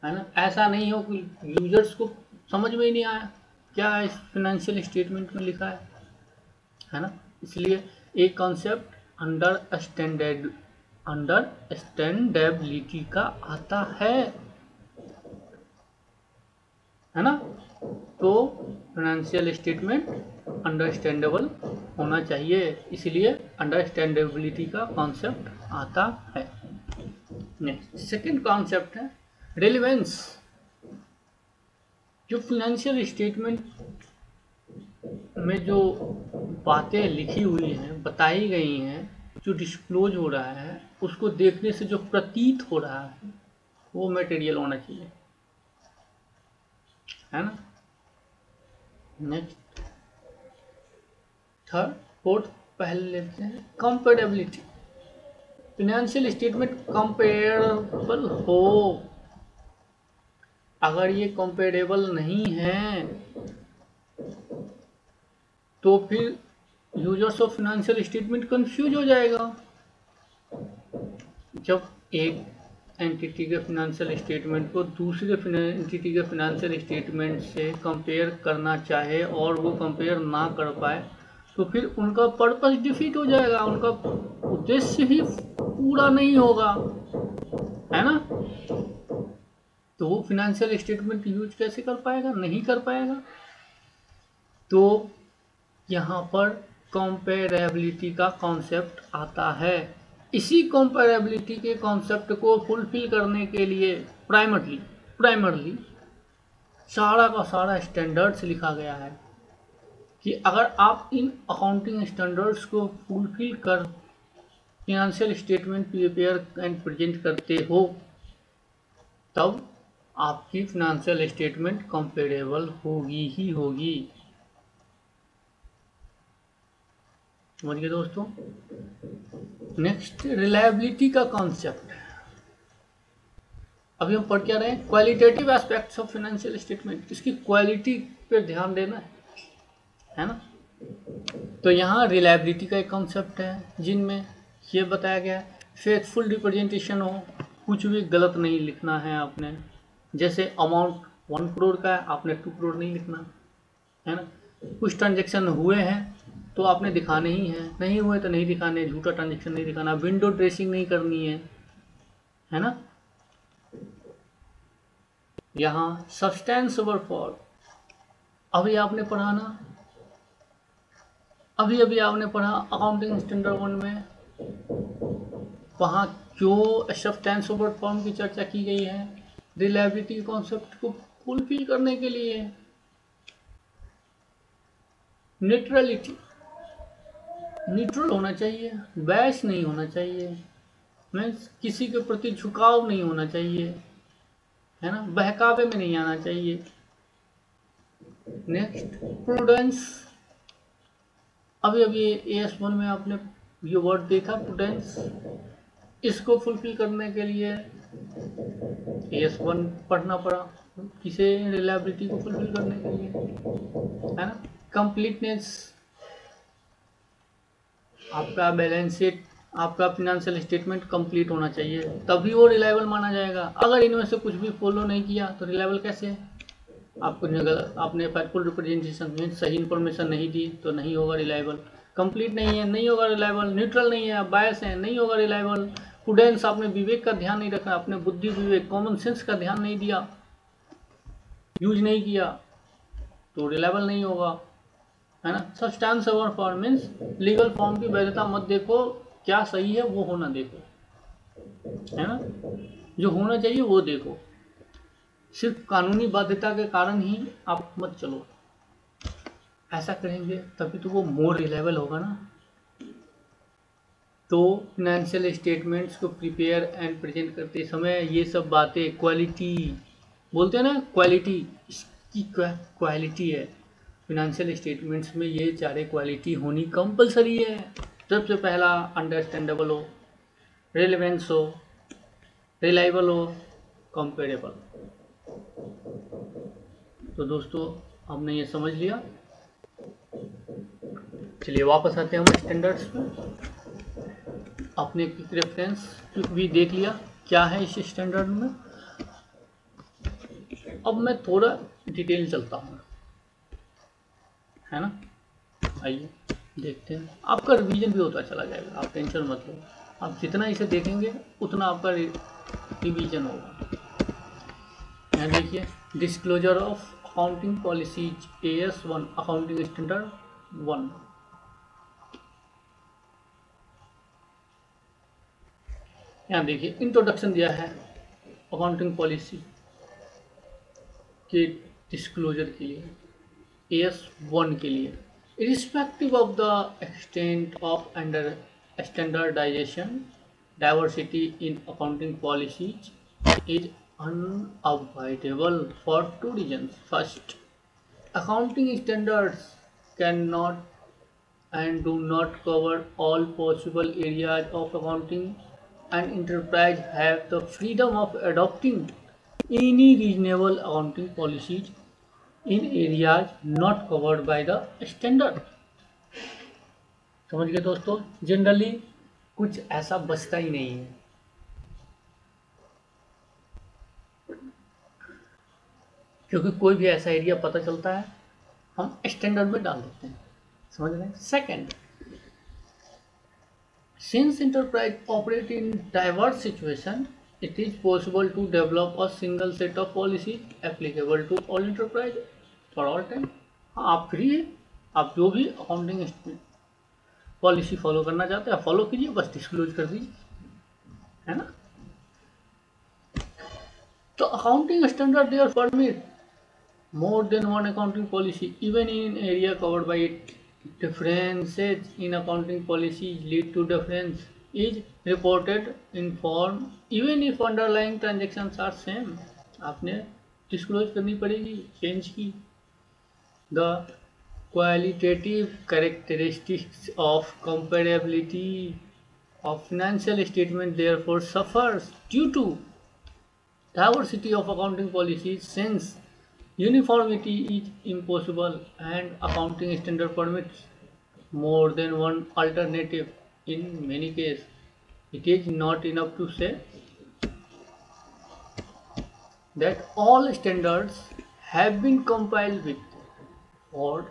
है ना, ऐसा नहीं हो कि यूजर्स को समझ में ही नहीं आया क्या इस फिनेंशियल स्टेटमेंट में लिखा है ना। इसलिए एक कॉन्सेप्ट अंडरस्टैंडेबिलिटी का आता है ना। तो फिनेंशियल स्टेटमेंट अंडरस्टैंडेबल होना चाहिए, इसलिए अंडरस्टैंडेबिलिटी का कॉन्सेप्ट आता है। नेक्स्ट सेकंड कॉन्सेप्ट है रेलेवेंस। जो फिनेंशियल स्टेटमेंट में जो बातें लिखी हुई हैं, बताई गई हैं, जो डिस्क्लोज हो रहा है, उसको देखने से जो प्रतीत हो रहा है वो मटेरियल होना चाहिए, है ना। नेक्स्ट थर्ड फोर्थ पहले लेते हैं कंपेरेबिलिटी। फिनेंशियल स्टेटमेंट कंपेरेबल हो। अगर ये कंपेरेबल नहीं है तो फिर users of financial statement confuse हो जाएगा। जब एक एंटिटी के फिनेंशियल स्टेटमेंट को दूसरे एंटिटी के फिनेंशियल स्टेटमेंट से कंपेयर करना चाहे और वो कंपेयर ना कर पाए तो फिर उनका पर्पस डिफीट हो जाएगा, उनका उद्देश्य ही पूरा नहीं होगा, है ना। तो वो फिनेंशियल स्टेटमेंट यूज कैसे कर पाएगा, नहीं कर पाएगा। तो यहाँ पर कंपेरेबिलिटी का कॉन्सेप्ट आता है। इसी कंपेरेबिलिटी के कॉन्सेप्ट को फुलफिल करने के लिए प्राइमरली सारा का सारा स्टैंडर्ड्स लिखा गया है कि अगर आप इन अकाउंटिंग स्टैंडर्ड्स को फुलफिल कर financial statement prepare and present करते हो तब आपकी फिनेंशियल स्टेटमेंट कंपेरेबल होगी ही होगी। समझ गए दोस्तों। नेक्स्ट रिलायबिलिटी का कॉन्सेप्ट। अभी हम पढ़ क्या रहे हैं, qualitative aspects of financial statement. इसकी क्वालिटी पे ध्यान देना है ना। तो यहाँ रिलायबिलिटी का एक कॉन्सेप्ट है जिनमें ये बताया गया है फेथफुल रिप्रेजेंटेशन हो, कुछ भी गलत नहीं लिखना है आपने। जैसे अमाउंट 1 करोड़ का है, आपने 2 करोड़ नहीं लिखना, है ना। कुछ ट्रांजेक्शन हुए हैं तो आपने दिखाने ही है, नहीं हुए तो नहीं दिखाने, झूठा ट्रांजेक्शन नहीं दिखाना, विंडो ड्रेसिंग नहीं करनी है ना। यहाँ सब्सटेंस ओवर फॉर, अभी आपने पढ़ा ना, अभी आपने पढ़ा अकाउंटिंग स्टैंडर्ड 1 में, वहाँ क्यों सब्सटेंस ओवर फॉर्म की चर्चा की गई है, रिलायबिलिटी कॉन्सेप्ट को फुलफिल करने के लिए। न्यूट्रलिटी, न्यूट्रल होना चाहिए, बैश नहीं होना चाहिए, मीन्स किसी के प्रति झुकाव नहीं होना चाहिए, है ना, बहकावे में नहीं आना चाहिए। नेक्स्ट प्रूडेंस, अभी AS1 में आपने ये वर्ड देखा प्रूडेंस, इसको फुलफिल करने के लिए AS1 पढ़ना पड़ा, किसे, रिलायबिलिटी को फुलफिल करने के लिए, है ना। कंप्लीटनेस, आपका बैलेंस शीट आपका फिनेंशियल स्टेटमेंट कंप्लीट होना चाहिए, तभी वो रिलायबल माना जाएगा। अगर इनमें से कुछ भी फॉलो नहीं किया तो रिलायबल कैसे है? आपने फैक्टफुल रिप्रेजेंटेशन में सही इन्फॉर्मेशन नहीं दी तो नहीं होगा रिलायबल। कंप्लीट नहीं है, नहीं होगा रिलायबल। न्यूट्रल नहीं है, बायस है, नहीं होगा रिलायबल। प्रूडेंस, आपने विवेक का ध्यान नहीं रखा, आपने बुद्धि विवेक कॉमन सेंस का ध्यान नहीं दिया, यूज नहीं किया, तो रिलायबल नहीं होगा, है ना। Substance over form means legal form की वैधता मत देखो, क्या सही है वो होना देखो, है ना। जो होना चाहिए वो देखो, सिर्फ कानूनी बाध्यता के कारण ही आप मत चलो। ऐसा करेंगे तभी तो वो मोर रिलायबल होगा ना। तो फिनेंशियल स्टेटमेंट्स को प्रिपेयर एंड प्रेजेंट करते समय ये सब बातें, क्वालिटी बोलते हैं ना, क्वालिटी, इसकी क्वालिटी है। फिनेंशियल स्टेटमेंट्स में ये चारे क्वालिटी होनी कंपलसरी है। सबसे पहला अंडरस्टैंडेबल हो, रेलेवेंस हो, रिलायबल हो, कंपेरेबल। तो दोस्तों हमने ये समझ लिया। चलिए वापस आते हैं हम स्टैंडर्ड्स पे। आपने क्विक रेफरेंस भी देख लिया क्या है इस स्टैंडर्ड में। अब मैं थोड़ा डिटेल चलता हूँ, है ना। आइए देखते हैं, आपका रिवीजन भी होता चला जाएगा, आप टेंशन मत लो। आप जितना इसे देखेंगे उतना आपका रिवीजन होगा। यहाँ देखिए, disclosure of accounting policies AS1 accounting standard 1। यहाँ देखिए इंट्रोडक्शन दिया है अकाउंटिंग पॉलिसी के डिस्क्लोजर के लिए, AS1 के लिए। Irrespective of the extent of standardization, diversity in accounting policies is unavoidable for two reasons. First, accounting standards cannot and do not cover all possible areas of accounting, and enterprise have the freedom of adopting any reasonable accounting policies in areas not covered by the standard। समझ गए दोस्तों, generally कुछ ऐसा बचता ही नहीं है। क्योंकि कोई भी ऐसा एरिया पता चलता है हम स्टैंडर्ड में डाल देते हैं, समझ रहे हैं। Second, since enterprise operate in diverse situation, it is possible to develop a single set of policies applicable to all enterprise for all time। हाँ, आप फ्री है, आप जो भी अकाउंटिंग पॉलिसी फॉलो करना चाहते हैं फॉलो कीजिए, बस डिस्क्लोज कर दीजिए, है ना। तो accounting standard there permit more than one accounting policy even in area covered by it। Differences in accounting policies lead to difference is reported in form even if underlying transactions are same। आपने disclose करनी पड़ेगी change की। The qualitative characteristics of comparability of financial statement therefore suffers due to diversity of accounting policies, since uniformity is impossible and accounting standard permits more than one alternative. In many cases, it is not enough to say that all standards have been compiled with। For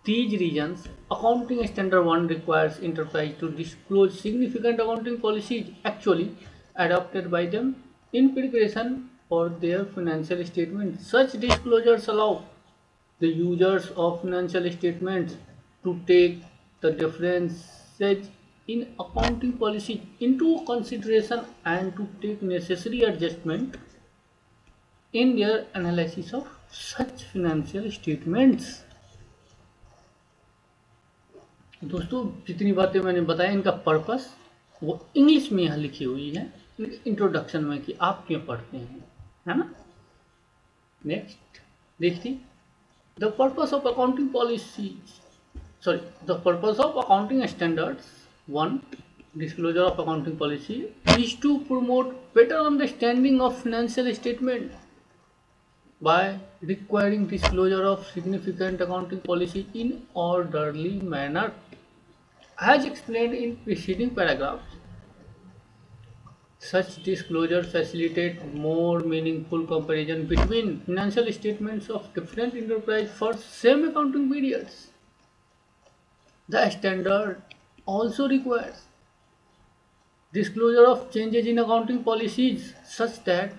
these reasons, accounting standard 1 requires enterprise to disclose significant accounting policies actually adopted by them in preparation for their financial statements। Such disclosures allow the users of financial statements to take the differences in accounting policies into consideration and to take necessary adjustment in their analysis of such financial statements। दोस्तों जितनी बातें मैंने बताया इनका purpose वो English में यहाँ लिखी हुई है इंट्रोडक्शन में कि आप क्यों पढ़ते हैं, है ना। नेक्स्ट देखिए, the purpose of accounting policy the purpose of accounting standards 1 disclosure of accounting policy is to promote better understanding of financial statement by requiring disclosure of significant accounting policy in orderly manner as explained in preceding paragraphs। Such disclosure facilitate more meaningful comparison between financial statements of different enterprise for same accounting periods. The standard also requires disclosure of changes in accounting policies such that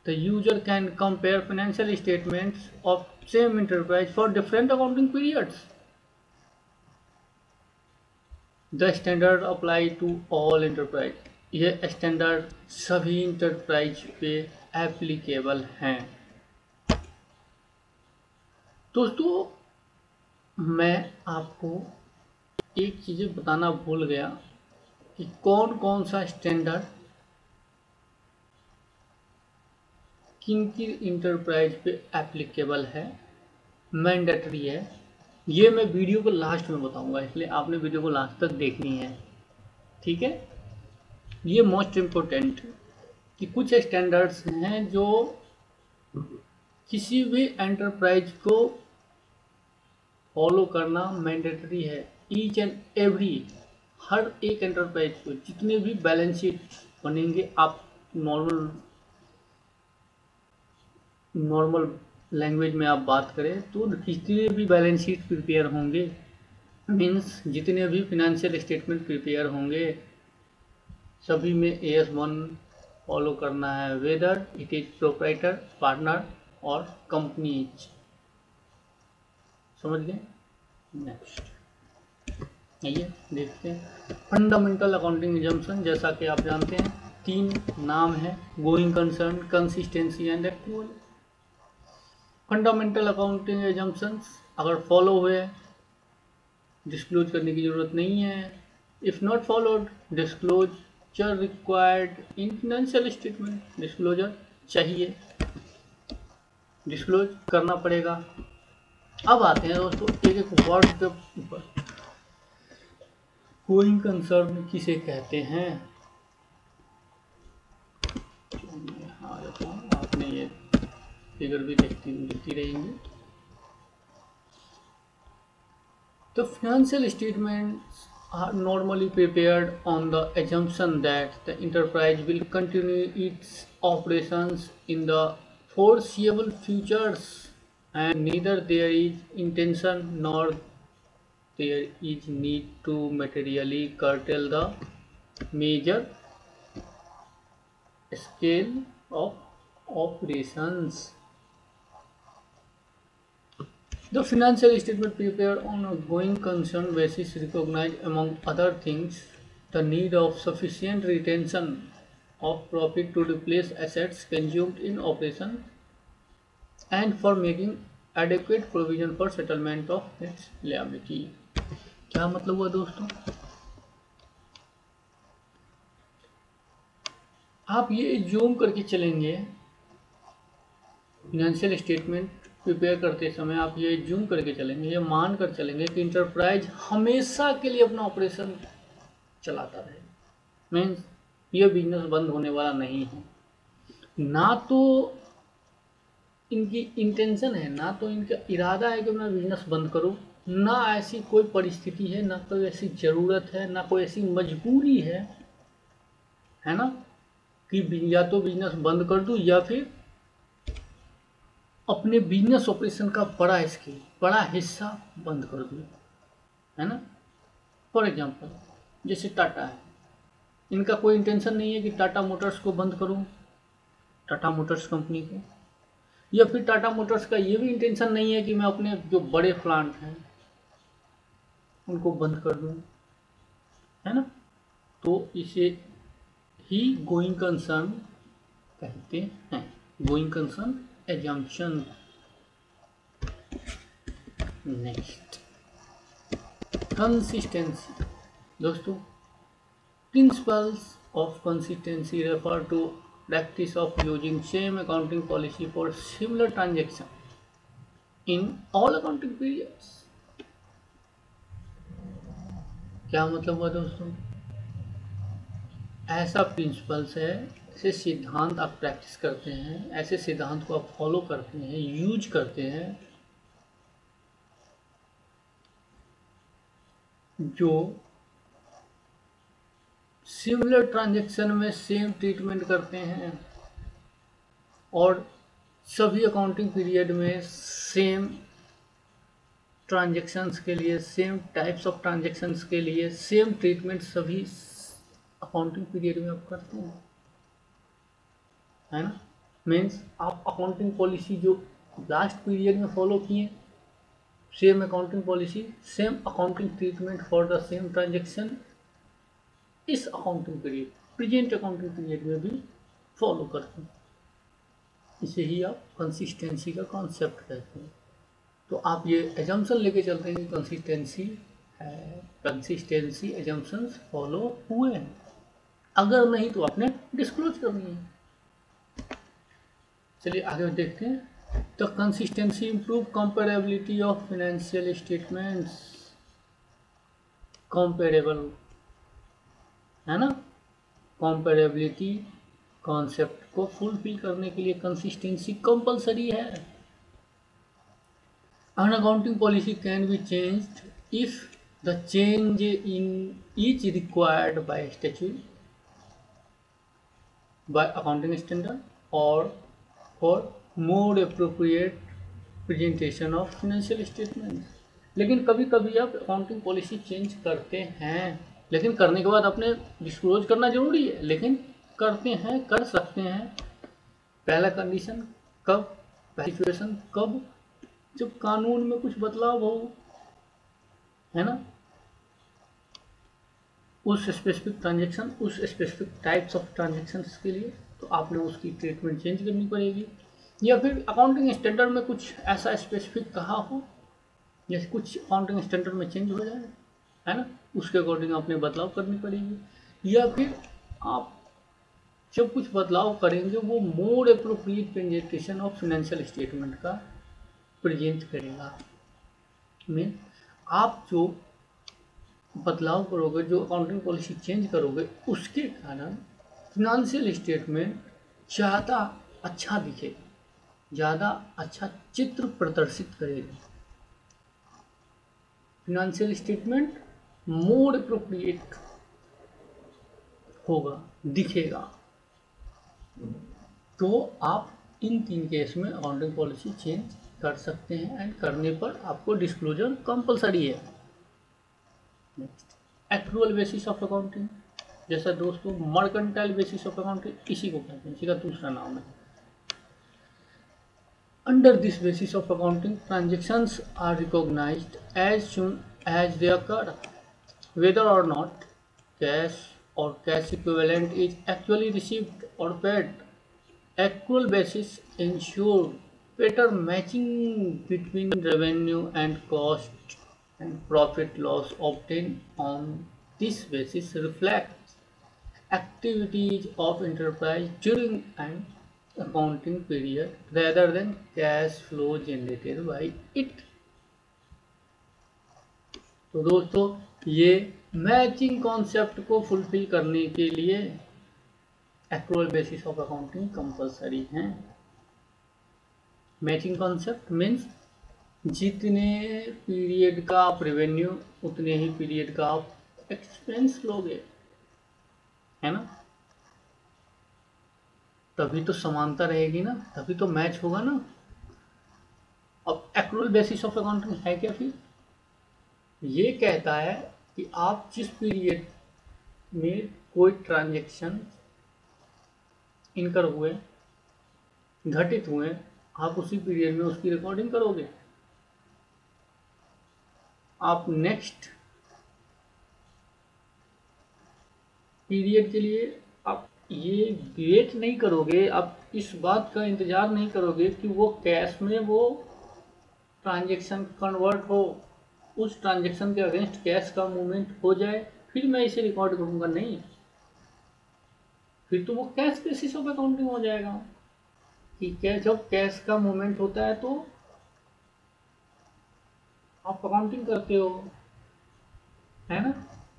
the user can compare financial statements of same enterprise for different accounting periods. The standard apply to all enterprise. ये standard सभी enterprise पे applicable हैं। दोस्तों, मैं आपको एक चीज़ बताना भूल गया कि कौन कौन सा स्टैंडर्ड किन की इंटरप्राइज पे एप्लीकेबल है, मैंडेटरी है। ये मैं वीडियो को लास्ट में बताऊंगा, इसलिए आपने वीडियो को लास्ट तक देखनी है, ठीक है। ये मोस्ट इम्पोर्टेंट कि कुछ स्टैंडर्ड्स हैं जो किसी भी एंटरप्राइज को फॉलो करना मैंडेटरी है। ईच एंड एवरी, हर एक एंटरप्राइज को जितने भी बैलेंस शीट बनेंगे, आप नॉर्मल लैंग्वेज में आप बात करें तो जितने भी बैलेंस शीट प्रिपेयर होंगे, मीन्स जितने भी फिनेंशियल स्टेटमेंट प्रिपेयर होंगे, सभी में AS1 फॉलो करना है, whether it is proprietor, partner और कंपनी। समझ गए। नेक्स्ट आइए देखते हैं फंडामेंटल अकाउंटिंग एजम्पशन। जैसा कि आप जानते हैं 3 नाम है, going concern, consistency and actual. Fundamental accounting assumptions अगर फॉलो हुए डिस्क्लोज करने की जरूरत नहीं है। If not followed, disclosure required in financial statement. Disclosure चाहिए, डिस्क्लोज करना पड़ेगा। अब आते हैं दोस्तों एक एक वर्ड के ऊपर। गोइंग कंसर्न किसे कहते हैं? हाँ देखो, आपने ये फिगर भी देखती रहेंगे। The financial statements are normally prepared on the assumption that the enterprise will continue its operations in the foreseeable futures, and neither there is intention nor there is need to materially curtail the major scale of operations. The financial statement prepared on a going concern basis recognize, among other things, the need of sufficient retention of profit to replace assets consumed in operation and for making adequate provision for settlement of its liability. क्या मतलब हुआ दोस्तों? आप ये zoom करके चलेंगे, financial statement prepare करते समय आप ये जूम करके चलेंगे, ये मान कर चलेंगे कि इंटरप्राइज हमेशा के लिए अपना ऑपरेशन चलाता रहे। मीन्स ये बिजनेस बंद होने वाला नहीं है। ना तो इनकी इंटेंशन है, ना तो इनका इरादा है कि मैं बिजनेस बंद करूं, ना ऐसी कोई परिस्थिति है, ना कोई ऐसी ज़रूरत है, ना कोई ऐसी मजबूरी है ना, कि या तो बिजनेस बंद कर दूं या फिर अपने बिजनेस ऑपरेशन का बड़ा स्केल, बड़ा हिस्सा बंद कर दूँ, है ना। फॉर एग्जांपल जैसे टाटा है, इनका कोई इंटेंशन नहीं है कि टाटा मोटर्स को बंद करूँ, टाटा मोटर्स कंपनी को, या फिर टाटा मोटर्स का ये भी इंटेंशन नहीं है कि मैं अपने जो बड़े प्लांट हैं उनको बंद कर दूँ, है ना। तो इसे ही गोइंग कंसर्न कहते हैं, going concern assumption. Next consistency. दोस्तों, principles of consistency refer to practice of using same accounting policy for similar transaction in all accounting periods. क्या मतलब हुआ दोस्तों? ऐसा प्रिंसिपल्स है, ऐसे सिद्धांत आप प्रैक्टिस करते हैं, ऐसे सिद्धांत को आप फॉलो करते हैं, यूज करते हैं, जो सिमिलर ट्रांजैक्शन में सेम ट्रीटमेंट करते हैं और सभी अकाउंटिंग पीरियड में सेम ट्रांजैक्शंस के लिए, सेम टाइप्स ऑफ ट्रांजैक्शंस के लिए सेम ट्रीटमेंट सभी अकाउंटिंग पीरियड में आप करते हैं, है ना। मीन्स आप अकाउंटिंग पॉलिसी जो लास्ट पीरियड में फॉलो किए, same accounting policy, same accounting treatment for the same transaction इस accounting period, present accounting period में भी फॉलो करते हैं। इसे ही आप कंसिस्टेंसी का कॉन्सेप्ट कहते हैं। तो आप ये एजम्पशन लेके चलते हैं कि कंसिस्टेंसी है, कंसिस्टेंसी एजम्पशंस फॉलो हुए हैं, अगर नहीं तो आपने डिस्क्लोज करनी है। चलिए आगे देखते हैं। The consistency improve comparability of financial statements. Comparable है ना, कंपेरेबिलिटी कॉन्सेप्ट को फुलफिल करने के लिए कंसिस्टेंसी कंपलसरी है। An accounting policy can be changed if the change in is required by statute, by accounting standard, or for more appropriate presentation of financial statements. लेकिन कभी कभी आप अकाउंटिंग पॉलिसी चेंज करते हैं, लेकिन करने के बाद आपने डिस्क्लोज करना जरूरी है, लेकिन करते हैं, कर सकते हैं। पहला कंडीशन कब, पहली सिचुएशन कब, जब कानून में कुछ बदलाव हो, है ना, उस स्पेसिफिक ट्रांजैक्शन, उस स्पेसिफिक टाइप्स ऑफ ट्रांजैक्शंस के लिए, तो आपने उसकी ट्रीटमेंट चेंज करनी पड़ेगी। या फिर अकाउंटिंग स्टैंडर्ड में कुछ ऐसा स्पेसिफिक कहा हो, जैसे कुछ अकाउंटिंग स्टैंडर्ड में चेंज हो जाए, है ना, उसके अकॉर्डिंग आपने बदलाव करनी पड़ेगी। या फिर आप जब कुछ बदलाव करेंगे वो more appropriate presentation of financial statement का प्रेजेंट करेगा। मीन आप जो बदलाव करोगे, जो अकाउंटिंग पॉलिसी चेंज करोगे, उसके कारण फिनेंशियल स्टेटमेंट ज़्यादा अच्छा दिखेगा, ज़्यादा अच्छा चित्र प्रदर्शित करेगा। फिनेंशियल स्टेटमेंट मोर एप्रोप्रिएट होगा, दिखेगा। तो आप इन 3 केस में अकाउंटिंग पॉलिसी चेंज कर सकते हैं, एंड करने पर आपको डिस्क्लोजर कंपलसरी है। Next, actual basis of accounting. जैसा दोस्तों मर्केंटाइल बेसिस ऑफ अकाउंटिंग इसी को कहते हैं, इसी का दूसरा नाम है। Under this basis of accounting transactions are recognised as soon as they occur, whether or not cash or cash equivalent is actually received or paid. Accrual basis ensure better matching between revenue and cost, and profit loss obtained on this basis reflects activities of enterprise during an accounting period rather than cash flow generated by it. तो दोस्तों ये matching concept को fulfil करने के लिए accrual basis of accounting compulsory है। Matching concept means जितने period का आप रेवेन्यू, उतने ही पीरियड का आप एक्सपेंस लोगे, है ना। तभी तो समानता रहेगी ना, तभी तो मैच होगा ना। अब एक्रूअल बेसिस ऑफ अकाउंटिंग है क्या? फिर ये कहता है कि आप जिस पीरियड में कोई ट्रांजैक्शन इनकर हुए, घटित हुए, आप उसी पीरियड में उसकी रिकॉर्डिंग करोगे। आप नेक्स्ट पीरियड के लिए आप ये वेट नहीं करोगे, आप इस बात का इंतजार नहीं करोगे कि वो कैश में वो ट्रांजैक्शन कन्वर्ट हो, उस ट्रांजैक्शन के अगेंस्ट कैश का मूवमेंट हो जाए फिर मैं इसे रिकॉर्ड करूंगा। नहीं, फिर तो वो कैश बेसिस ऑफ अकाउंटिंग हो जाएगा कि जब कैश का मूवमेंट होता है तो आप अकाउंटिंग करते हो, है ना।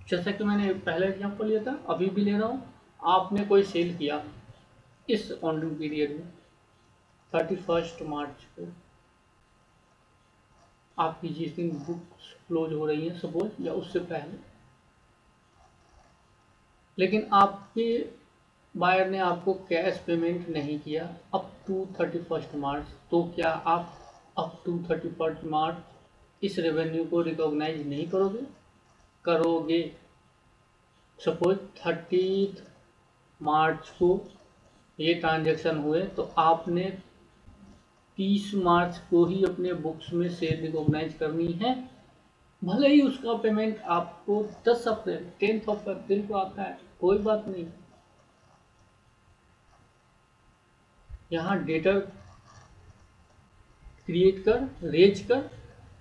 जैसा कि मैंने पहले एग्जांपल लिया था, अभी भी ले रहा हूँ। आपने कोई सेल किया इस अकाउंटिंग पीरियड में 31 मार्च को, आपकी जिस दिन बुक्स क्लोज हो रही है सपोज, या उससे पहले लेकिन आपके बायर ने आपको कैश पेमेंट नहीं किया अप टू 31 मार्च, तो क्या आप अप टू 31 मार्च इस रेवेन्यू को रिकॉग्नाइज नहीं करोगे? करोगे। सपोज 30 मार्च को ये ट्रांजैक्शन हुए तो आपने 30 मार्च को ही अपने बुक्स में सेल रिकॉग्नाइज करनी है, भले ही उसका पेमेंट आपको 10 अप्रैल 10 अप्रैल को आता है, कोई बात नहीं। यहाँ डेटर क्रिएट कर रेज कर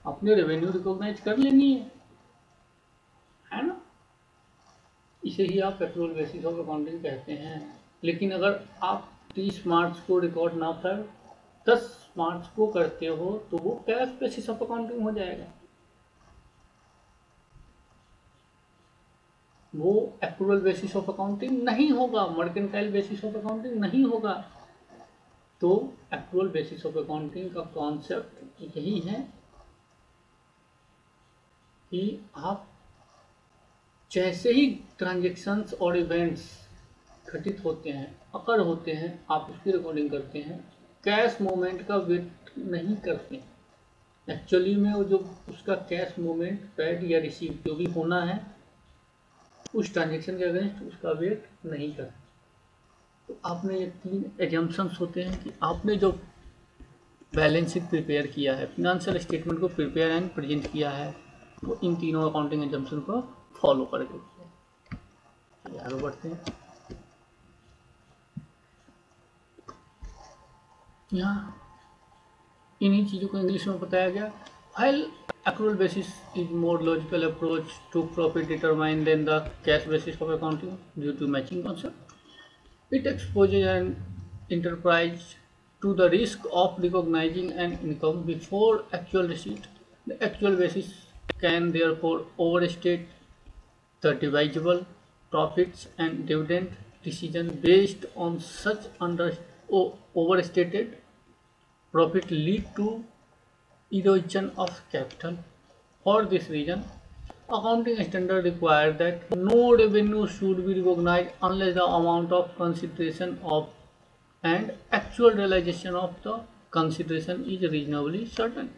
अपने रेवेन्यू रिकॉग्नाइज कर लेनी है ना। इसे ही आप एक्रूअल बेसिस ऑफ अकाउंटिंग कहते हैं। लेकिन अगर आप 30 मार्च को रिकॉर्ड ना कर 10 मार्च को करते हो तो वो कैश बेसिस ऑफ अकाउंटिंग हो जाएगा, वो एक्रूअल बेसिस ऑफ अकाउंटिंग नहीं होगा, मर्केंटाइल बेसिस ऑफ अकाउंटिंग नहीं होगा। तो एक्रूअल बेसिस ऑफ अकाउंटिंग का कॉन्सेप्ट यही है कि आप जैसे ही ट्रांजेक्शन्स और इवेंट्स घटित होते हैं, अकर होते हैं, आप उसकी रिकॉर्डिंग करते हैं, कैश मूवमेंट का वेट नहीं करते। एक्चुअली में वो जो उसका कैश मूवमेंट पेड या रिसीव जो भी होना है उस ट्रांजेक्शन के अगेंस्ट उसका वेट नहीं करते। तो आपने ये 3 एजम्पशंस होते हैं कि आपने जो बैलेंस शीट प्रिपेयर किया है, फिनेंशियल स्टेटमेंट को प्रिपेयर एंड प्रेजेंट किया है, वो इन तीनों अकाउंटिंग एजम्पशन को फॉलो करके किया। चलिए आगे बढ़ते हैं। यहाँ इन्हीं चीज़ों को इंग्लिश में बताया गया। While accrual basis is more logical approach to profit determine than the cash basis of accounting due to matching concept, it exposes an enterprise to the risk of recognizing an income before actual receipt. The actual basis can therefore overstate the divisible profits and dividend decision based on such overstated profit lead to erosion of capital. For this reason, accounting standards require that no revenue should be recognized unless the amount of consideration of and actual realization of the consideration is reasonably certain.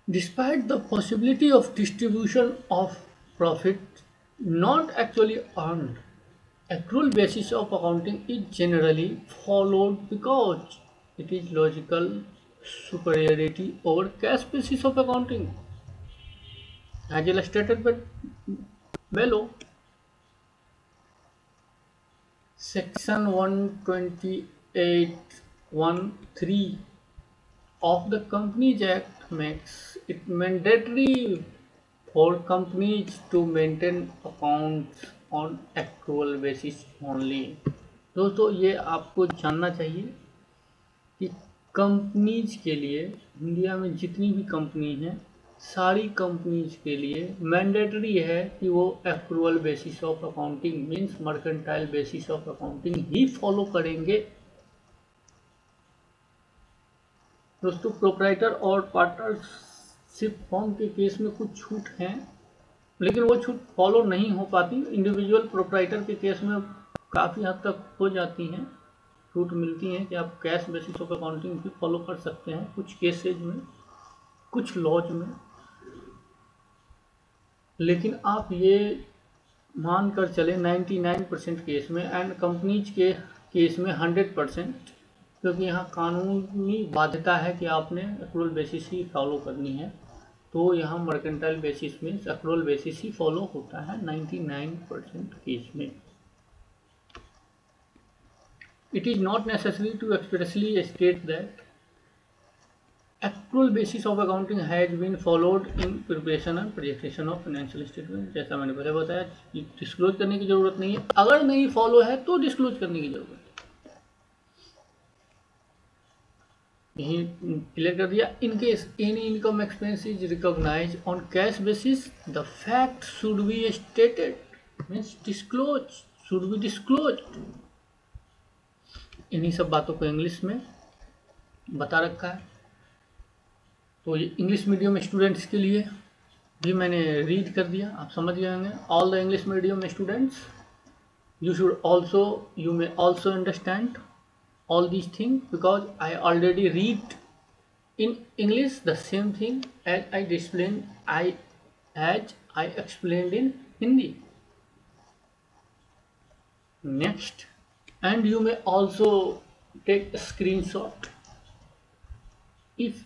Despite the possibility of distribution of profit not actually earned, accrual basis of accounting is generally followed because it is logical superiority over cash basis of accounting, as illustrated by below. Section 128(1)(3) of the Companies Act makes it mandatory for companies to maintain accounts on accrual basis only. दोस्तों ये आपको जानना चाहिए कि companies के लिए, India में जितनी भी कंपनी हैं, सारी कंपनीज के लिए मैंडेटरी है कि वो accrual basis of accounting means mercantile basis of accounting he follow करेंगे। दोस्तों प्रोप्राइटर और पार्टनरशिप फॉर्म के केस में कुछ छूट हैं, लेकिन वो छूट फॉलो नहीं हो पाती। इंडिविजुअल प्रोप्राइटर के केस में काफ़ी हद तक हो जाती हैं, छूट मिलती हैं कि आप कैश बेसिस ऑफ अकाउंटिंग भी फॉलो कर सकते हैं कुछ केसेज में, कुछ लॉज में। लेकिन आप ये मान कर चले 99% केस में एंड कंपनीज के केस में 100%, क्योंकि यहाँ कानूनी बाध्यता है कि आपने एक्रूअल बेसिस ही फॉलो करनी है, तो यहाँ मर्केंटाइल बेसिस में एक्रूअल बेसिस ही फॉलो होता है 99% केस में। It is not necessary to expressly state that accrual basis of accounting has been followed in preparation and presentation of financial statement। जैसा मैंने पहले बताया, डिस्क्लोज करने की जरूरत नहीं है, अगर नहीं फॉलो है तो डिस्क्लोज करने की जरूरत है। यही क्लियर कर दिया। In case any income expense is recognise on cash basis the fact should be stated means disclose, should be disclosed. इन्हीं सब बातों को इंग्लिश में बता रखा है। तो ये इंग्लिश मीडियम स्टूडेंट्स के लिए भी मैंने रीड कर दिया, आप समझ गए होंगे। All the English medium students, you should also, you may also understand all these things, because I already read in English the same thing as I explained in Hindi. Next, and you may also take a screenshot if,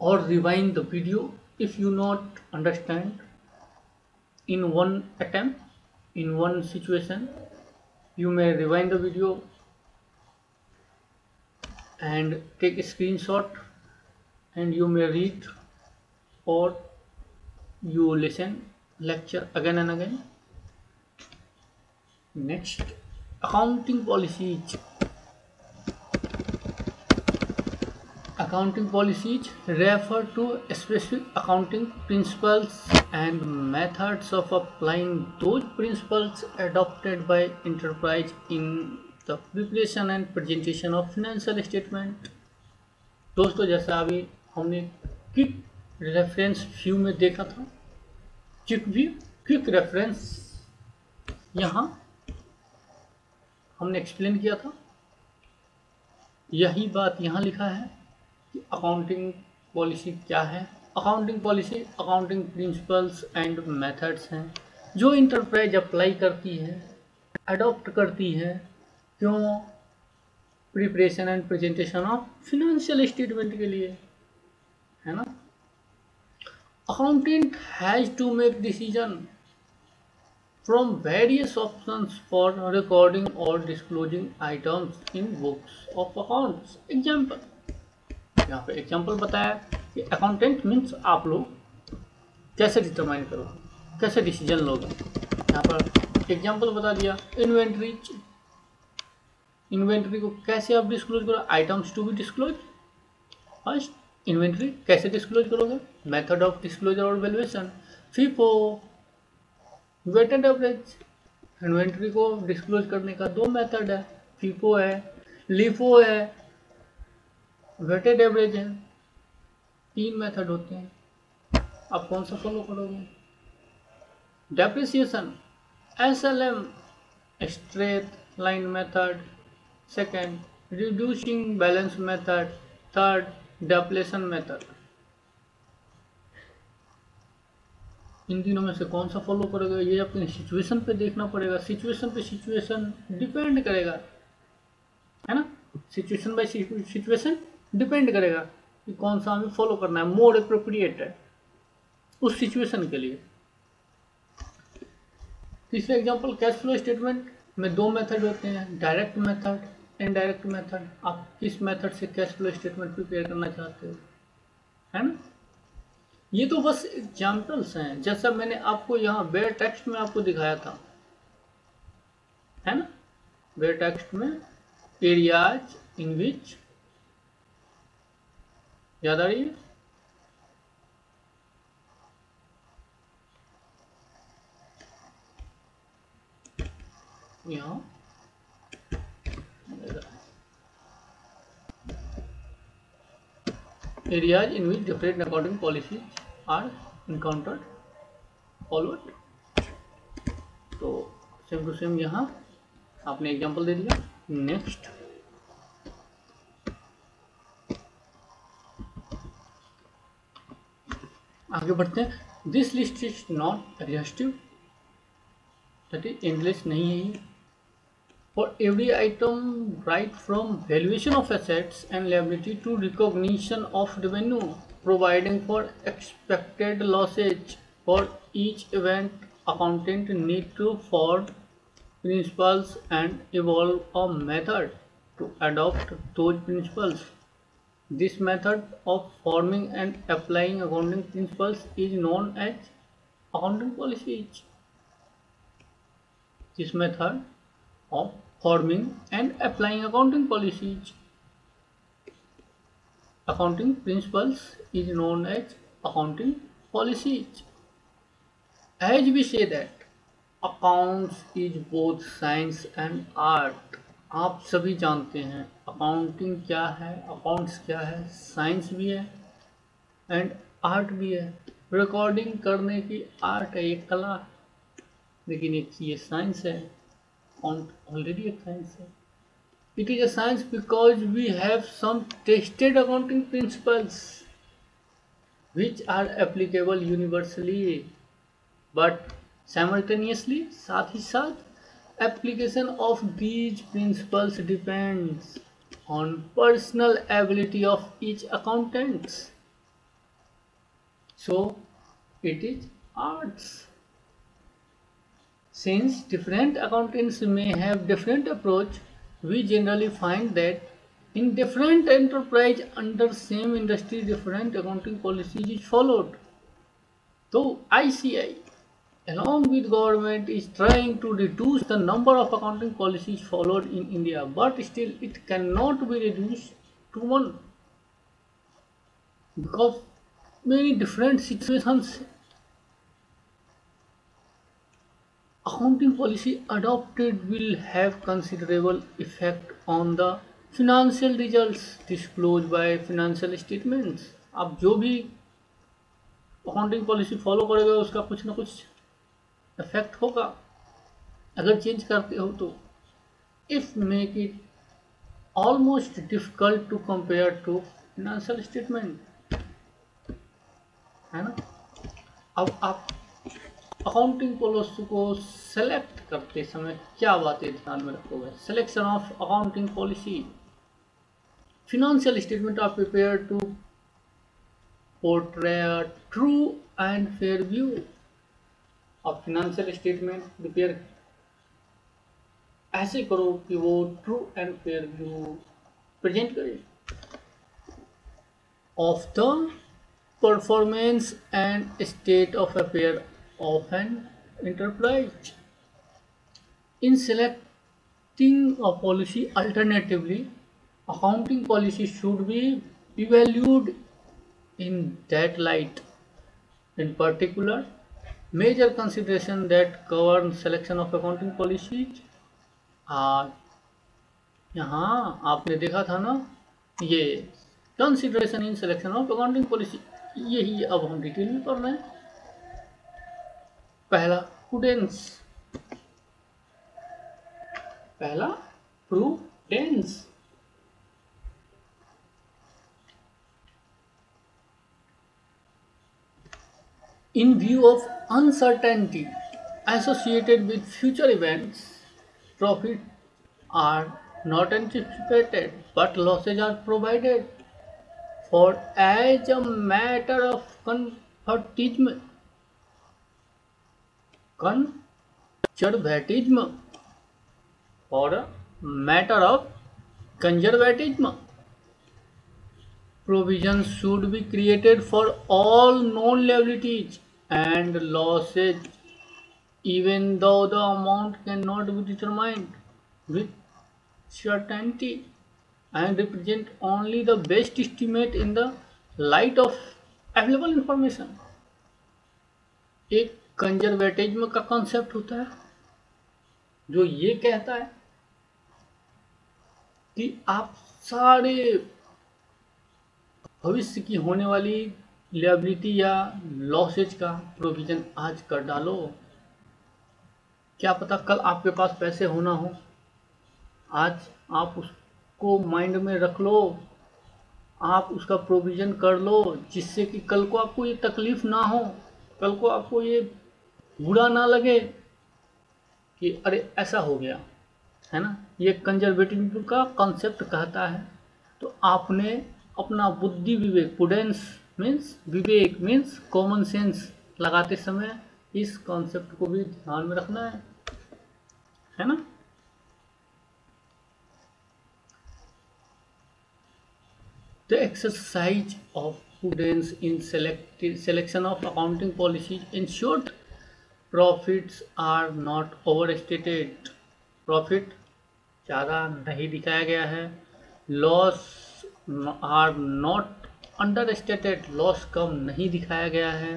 or rewind the video if you not understand in one attempt, in one situation. You may rewind the video and take a screenshot, and you may read or you listen lecture again and again. Next, accounting policies. Accounting policies refer to specific accounting principles and methods of applying those principles adopted by enterprise in the preparation and presentation of financial statement. दोस्तों, जैसा अभी हमने quick reference view में देखा था, quick reference यहाँ हमने explain किया था, यही बात यहाँ लिखा है कि अकाउंटिंग पॉलिसी क्या है। Accounting policy accounting principles and methods हैं जो इंटरप्राइज अप्लाई करती है, अडॉप्ट करती है, क्यों? Preparation and presentation of financial statement के लिए, है ना। Accountant has to make decision from various options for recording or disclosing items in books of accounts. Example, यहाँ पे एग्जाम्पल बताया कि अकाउंटेंट मीन्स आप लोग कैसे डिटरमाइन करोगे, कैसे डिसीजन लोगे। यहाँ पर एग्जाम्पल बता दिया, इन्वेंट्री को कैसे आप डिस्क्लोज करो, items to be disclose. First, inventory कैसे डिस्क्लोज करोगे, मेथड ऑफ डिस्क्लोजर और valuation. FIFO, weighted average. Inventory को डिस्क्लोज करने का दो मेथड है, फीफो है, लीफो है, वेटेड एवरेज है, तीन मेथड होते हैं। आप कौन सा फॉलो करोगे? Depreciation, SLM, straight line method. Second, reducing balance method. Third, depletion method. इन तीनों में से कौन सा फॉलो करेगा, ये अपनी सिचुएशन पे देखना पड़ेगा। सिचुएशन पे सिचुएशन डिपेंड करेगा, है ना। सिचुएशन बाय सिचुएशन डिपेंड करेगा कि कौन सा हमें फॉलो करना है, मोर एप्रोप्रिएट है उस सिचुएशन के लिए। तीसरा एग्जांपल, कैश फ्लो स्टेटमेंट में दो मेथड होते हैं, डायरेक्ट मेथड, इनडायरेक्ट मेथड। आप किस मेथड से कैश फ्लो स्टेटमेंट प्रिपेयर करना चाहते हो, है ना। ये तो बस एग्जाम्पल्स हैं, जैसा मैंने आपको यहाँ बेयर टेक्स्ट में आपको दिखाया था, है ना। बेयर टेक्स्ट में एरियाज इन विच, याद आ रही है? यहाँ areas in which different accounting policies are encountered followed। तो सेम टू सेम यहाँ आपने एग्जांपल दे दिया। नेक्स्ट, आगे बढ़ते हैं। This list is not exhaustive, that is and list नहीं है ये। For every item, right from valuation of assets and liability to recognition of revenue, providing for expected losses for each event, accountant need to follow principles and evolve a method to adopt those principles. This method of forming and applying accounting principles is known as accounting policies. This method of forming and applying accounting policies, accounting principles, is known as accounting policies. As we say that accounts is both science and art, आप सभी जानते हैं accounting क्या है, accounts क्या है, science भी है एंड आर्ट भी है। रिकॉर्डिंग करने की आर्ट है, एक कला, लेकिन एक ये साइंस है, ऑलरेडी एक साइंस है। It is a science because we have some tested accounting principles which are applicable universally, but simultaneously साथ ही साथ application of these principles depends on personal ability of each accountant. So it is arts. Since different accountants may have different approach, we generally find that in different enterprise under same industry, different accounting policies is followed. So ICI, along with government, is trying to reduce the number of accounting policies followed in India, but still it cannot be reduced to one because many different situations. Accounting policy adopted will have considerable effect on the financial results disclosed by financial statements. आप जो भी accounting policy follow करोगे उसका कुछ ना कुछ effect होगा अगर चेंज करते हो तो। If make it almost difficult to compare to financial statement, है ना। अब आप अकाउंटिंग पॉलिसी को सेलेक्ट करते समय क्या बातें ध्यान में रखोगे? Selection of accounting policy, financial statements are prepared to portray a true and fair view. अब financial statement prepare ऐसे करो कि वो true and fair view present करे of the performance and state of affair of an enterprise. In selecting a policy, alternatively, accounting policy should be evaluated in that light. In particular, major considerations that govern selection of accounting policies are, यहाँ आपने देखा था ना, ये consideration in selection of accounting policy, यही अब हम detail में पढ़ रहे हैं। पहला प्रूडेंस, पहला prudence. In view of uncertainty associated with future events, profits are not anticipated, but losses are provided for as a matter of conservatism, for a matter of conservatism. Provisions should be created for all known liabilities and losses, even though the amount cannot be determined with certainty and represent only the best estimate in the light of available information. एक conservatism का concept होता है जो ये कहता है कि आप सारे भविष्य की होने वाली लिएबिलिटी या लॉसेज का प्रोविजन आज कर डालो। क्या पता कल आपके पास पैसे होना हो, आज आप उसको माइंड में रख लो, आप उसका प्रोविजन कर लो, जिससे कि कल को आपको ये तकलीफ ना हो, कल को आपको ये बुरा ना लगे कि अरे ऐसा हो गया, है ना। ये कंजर्वेटिव का कॉन्सेप्ट कहता है। तो आपने अपना बुद्धि विवेक, प्रूडेंस मीन्स विवेक मीन्स कॉमन सेंस लगाते समय इस कॉन्सेप्ट को भी ध्यान में रखना है ना। The exercise of prudence in selection of accounting policies ensured profits are not overstated, profit ज़्यादा नहीं दिखाया गया है, loss are not understated, loss कम नहीं दिखाया गया है,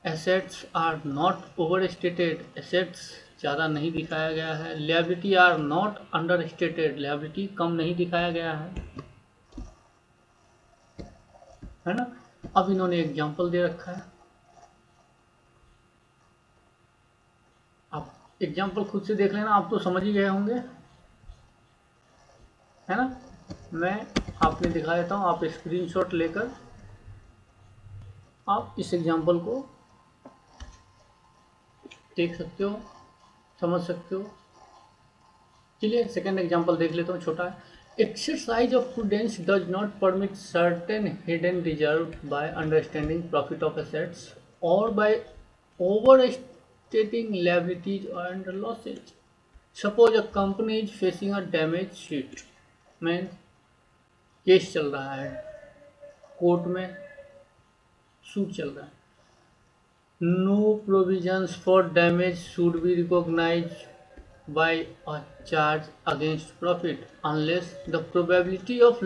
assets are not overstated, assets ज़्यादा नहीं दिखाया गया है, liability are not understated, liability कम नहीं दिखाया गया है ना। अब इन्होंने एग्जाम्पल दे रखा है एग्जाम्पल खुद से देख लेना, आप तो समझ ही गए होंगे, है ना। मैं आपने दिखा देता हूँ, आप स्क्रीनशॉट लेकर आप इस एग्जाम्पल को देख सकते हो, समझ सकते हो। चलिए सेकेंड एग्जाम्पल देख लेता हूँ, छोटा है। Exercise of prudence does not permit certain hidden reserve by understanding profit of assets or by overstating liabilities and losses. Suppose a company is facing a damage sheet में case चल रहा है, court में suit चल रहा है। No provisions for damage should be recognized by a charge against profit unless the probability of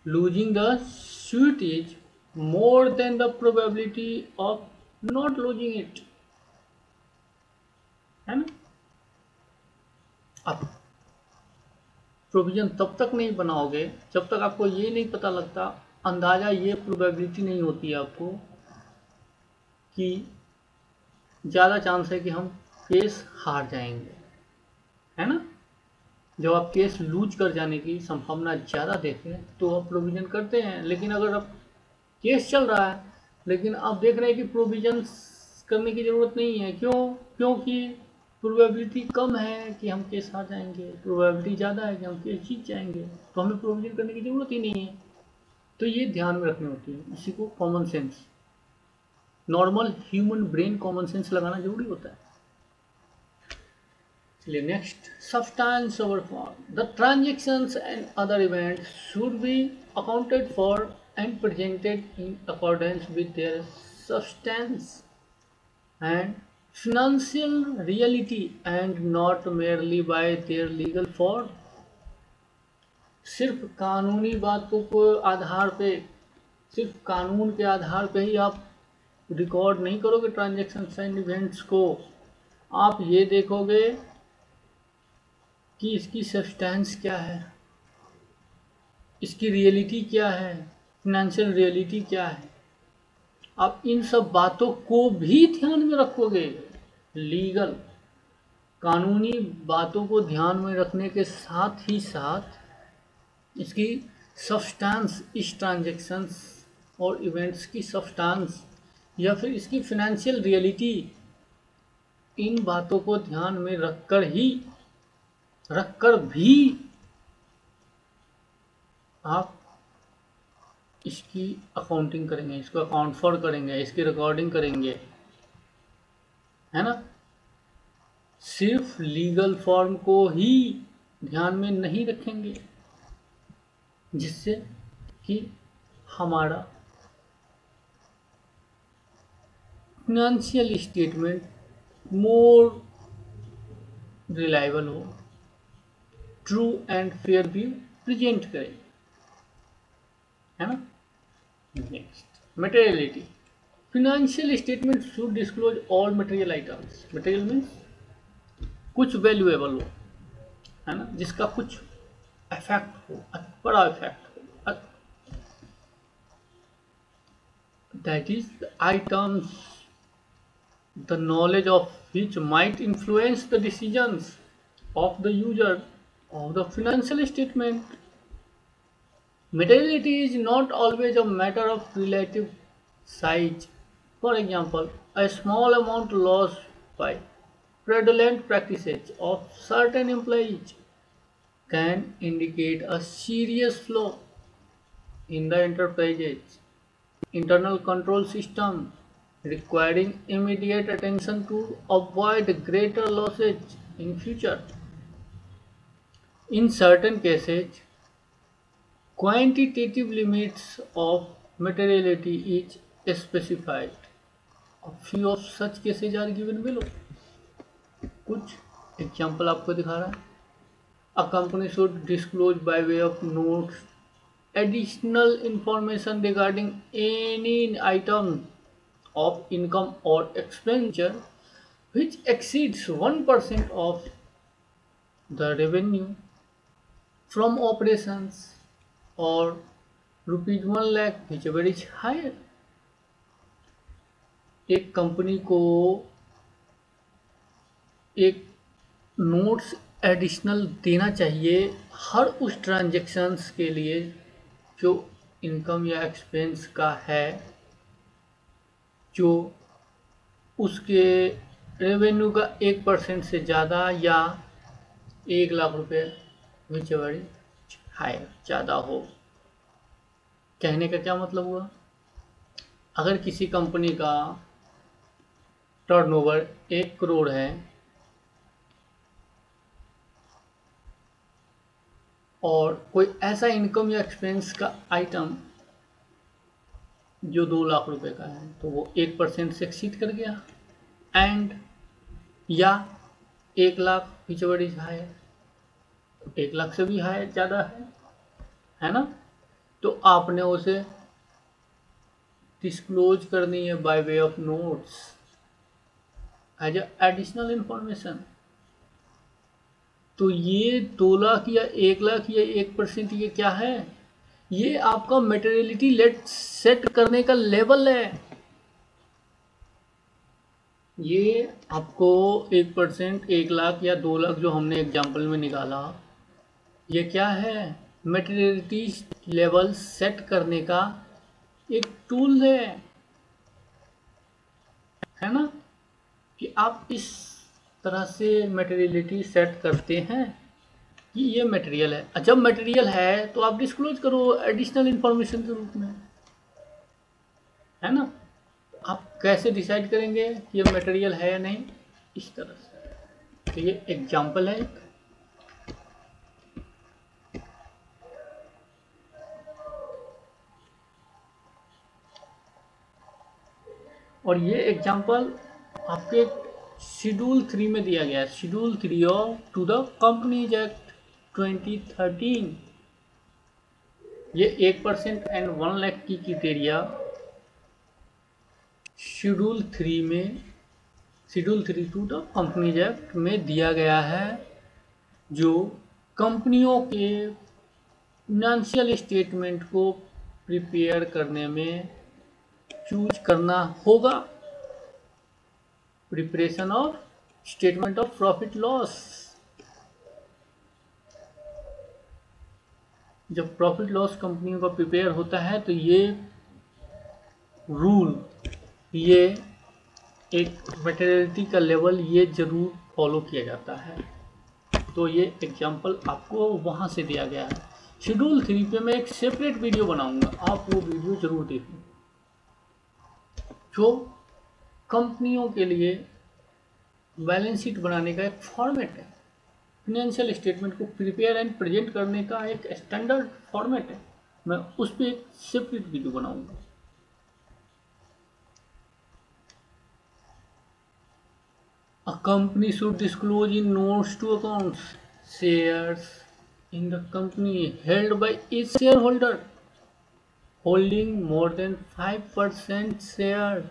losing the suit is more than the probability of not losing it, है ना। अब प्रोविजन तब तक नहीं बनाओगे जब तक आपको ये नहीं पता लगता, अंदाज़ा ये प्रोबेबिलिटी नहीं होती है आपको कि ज़्यादा चांस है कि हम केस हार जाएंगे, है ना। जब आप केस लूज कर जाने की संभावना ज़्यादा देखें तो आप प्रोविज़न करते हैं। लेकिन अगर आप केस चल रहा है लेकिन आप देख रहे हैं कि प्रोविज़न करने की ज़रूरत नहीं है, क्योंकि प्रोबेबिलिटी कम है कि हम केस हार जाएंगे, प्रोबेबिलिटी ज़्यादा है कि हम केस जीत जाएंगे, तो हमें प्रोविज़न करने की ज़रूरत ही नहीं है। तो ये ध्यान में रखनी होती है, इसी को common sense, normal human brain common sense लगाना जरूरी होता है। चलिए next, substance over form. The transactions and other events should be accounted for and presented in accordance with their substance and financial reality and not merely by their legal form। सिर्फ कानूनी बातों को आधार पे, सिर्फ कानून के आधार पे ही आप रिकॉर्ड नहीं करोगे ट्रांजैक्शन एंड इवेंट्स को, आप ये देखोगे कि इसकी सब्सटेंस क्या है, इसकी रियलिटी क्या है, फिनेंशियल रियलिटी क्या है। आप इन सब बातों को भी ध्यान में रखोगे, लीगल कानूनी बातों को ध्यान में रखने के साथ ही साथ इसकी सब्सटेंस, इस ट्रांजैक्शंस और इवेंट्स की सब्सटेंस या फिर इसकी फिनेंशियल रियलिटी, इन बातों को ध्यान में रखकर भी आप इसकी अकाउंटिंग करेंगे, इसको अकाउंट फॉर करेंगे, इसकी रिकॉर्डिंग करेंगे, है ना। सिर्फ लीगल फॉर्म को ही ध्यान में नहीं रखेंगे जिससे कि हमारा फिनेंशियल स्टेटमेंट मोर रिलायबल हो, ट्रू एंड फेयर भी प्रेजेंट करे, है ना। Next, materiality. Financial statement should disclose all material items. Material means कुछ वैल्यूएबल हो, है ना, जिसका कुछ इफेक्ट हो, बड़ा इफेक्ट हो, that is the items the knowledge of which might influence the decisions of the user of the financial statement. Materiality is not always a matter of relative size. For example, a small amount lost by fraudulent practices of certain employees can indicate a serious flaw in the enterprise's internal control system, requiring immediate attention to avoid greater losses in future. In certain cases, quantitative limits of materiality is specified. A few of such cases are given below. कुछ example आपको दिखा रहा है। A company should disclose by way of notes additional information regarding any item of income or expenditure which exceeds 1% of the revenue from operations or rupees 1 lakh whichever is higher. एक company को एक notes additional देना चाहिए हर उस transactions के लिए जो income या एक्सपेंस का है, जो उसके रेवेन्यू का 1% से ज़्यादा या 1 लाख रुपये विच एवर हायर ज़्यादा हो। कहने का क्या मतलब हुआ, अगर किसी कंपनी का टर्नओवर 1 करोड़ है और कोई ऐसा इनकम या एक्सपेंस का आइटम जो 2 लाख रुपए का है, तो वो 1% से एक्सीड कर गया एंड या 1 lakh whichever is higher, 1 lakh से भी हायर ज़्यादा है ना, तो आपने उसे डिस्क्लोज करनी है by way of notes as additional information. तो ये 2 लाख या 1 लाख या 1%, ये क्या है, ये आपका मटेरियलिटी सेट करने का लेवल है। ये आपको 1%, 1 लाख या 2 लाख जो हमने एग्जाम्पल में निकाला, ये क्या है, मटेरियलिटी लेवल सेट करने का एक टूल है ना, कि आप इस तरह से मटेरियलिटी सेट करते हैं कि ये मटेरियल है। जब मटेरियल है तो आप डिस्क्लोज करो एडिशनल इंफॉर्मेशन के रूप में, है ना। आप कैसे डिसाइड करेंगे कि ये मटेरियल है या नहीं, इस तरह से। तो ये एग्जाम्पल है एक। और ये एग्जाम्पल आपके शेड्यूल 3 में दिया गया है, schedule 3 of to the companies act 2013। ये 1% एंड 1 लाख की criteria schedule 3 to the companies act में दिया गया है, जो कंपनियों के फाइनेंशियल स्टेटमेंट को प्रिपेयर करने में चूज करना होगा। Preparation of statement of profit loss, जब प्रॉफिट लॉस कंपनियों का प्रिपेयर होता है तो ये रूल, ये एक मटेरियलिटी का लेवल ये जरूर फॉलो किया जाता है। तो ये एग्जांपल आपको वहाँ से दिया गया है। शेड्यूल 3 पे मैं एक सेपरेट वीडियो बनाऊंगा, आप वो वीडियो जरूर देखें, जो कंपनियों के लिए बैलेंस शीट बनाने का एक फॉर्मेट है, फाइनेंशियल स्टेटमेंट को प्रिपेयर एंड प्रेजेंट करने का एक स्टैंडर्ड फॉर्मेट है। मैं उस पर एक सेपरेट वीडियो बनाऊंगा। A company should disclose in notes to accounts shares in the company held by each shareholder holding more than 5% share,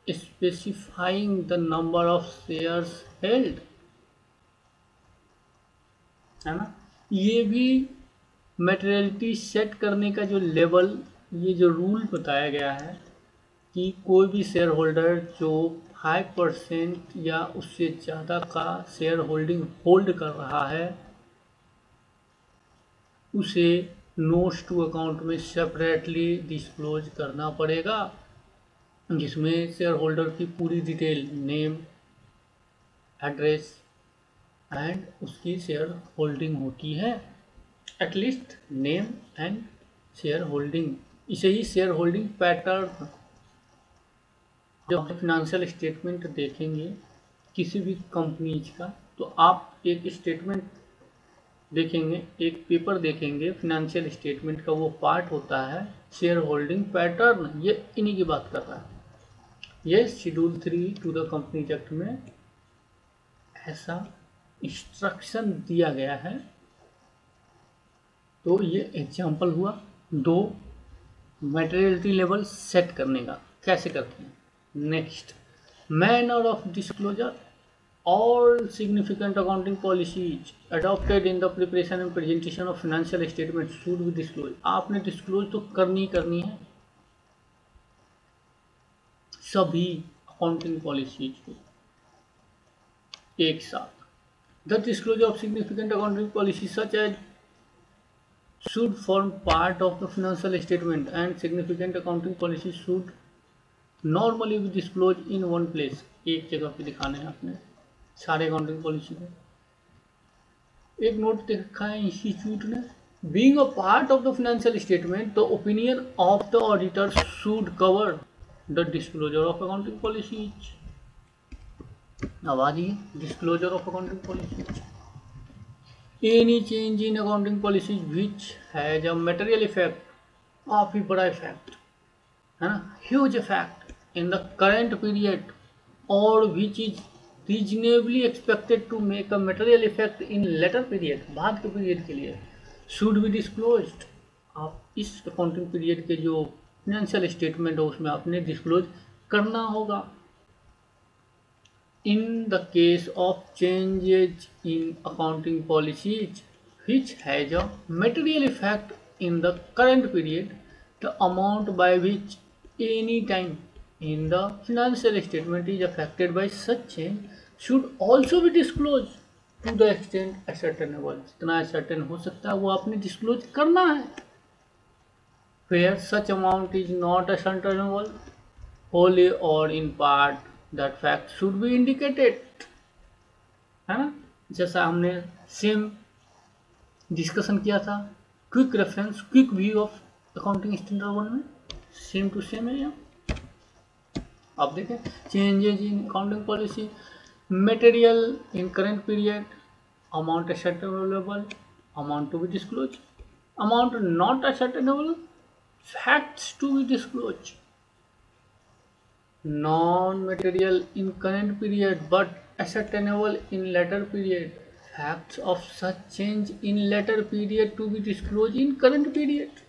specifying the number of shares held, है ना। ये भी मटेरियलिटी सेट करने का जो लेवल, ये जो रूल बताया गया है कि कोई भी शेयर होल्डर जो 5% या उससे ज़्यादा का शेयर होल्डिंग होल्ड कर रहा है, उसे नोट्स टू अकाउंट में सेपरेटली डिस्क्लोज करना पड़ेगा, जिसमें शेयर होल्डर की पूरी डिटेल, नेम, एड्रेस एंड उसकी शेयर होल्डिंग होती है। At least name and share holding, इसे ही शेयर होल्डिंग पैटर्न। जब आप फिनेंशियल स्टेटमेंट देखेंगे किसी भी कंपनीज का, तो आप एक स्टेटमेंट देखेंगे, एक पेपर देखेंगे फिनेंशियल स्टेटमेंट का, वो पार्ट होता है शेयर होल्डिंग पैटर्न। ये इन्हीं की बात कर रहा है। ये schedule 3 to the companies act में ऐसा इंस्ट्रक्शन दिया गया है। तो ये एग्जाम्पल हुआ 2 मटेरियलिटी लेवल सेट करने का, कैसे करते हैं। Next, manner of disclosure, all significant accounting policies adopted in the preparation and presentation of financial statement should be disclose. आपने डिस्क्लोज तो करनी है, सभी अकाउंटिंग पॉलिसीज को एक साथ। The disclosure of significant accounting policy such as should form part of the financial statement, and significant accounting policy should normally be disclosed in one place। एक जगह पे दिखाने हैं आपने सारे अकाउंटिंग पॉलिसी को। एक नोट देखा है इंस्टीट्यूट ने, being a part of the financial statement the opinion of the auditor should cover the disclosure of accounting policies. अब आ जाइए disclosure of accounting policies. Any change in accounting policies which has a material effect, काफी बड़ा effect है ना, huge effect in the current period or which is reasonably expected to make a material effect in later period, बाद के period के लिए, should be disclosed. आप इस अकाउंटिंग पीरियड के जो फाइनेंशियल स्टेटमेंट है उसमें आपने डिस्क्लोज करना होगा। In the case of changes in accounting policies which has a material effect in the current period, the amount by which any time in the financial statement is affected by such change should also be disclosed to the extent ascertainable। जितना ascertain हो सकता है वो आपने disclose करना है। Where such amount is not ascertainable wholly or in part, that fact should be indicated। है ना, जैसा हमने सेम डिस्कशन किया था, quick reference quick view of accounting standard 1 में सेम टू सेम है यहाँ। आप देखें changes in accounting policy, material in current period, amount ascertainable, amount to be disclose, amount not ascertainable, facts to be disclose, non-material in current period but ascertainable in later period, facts of such change in later period to be disclosed in current period।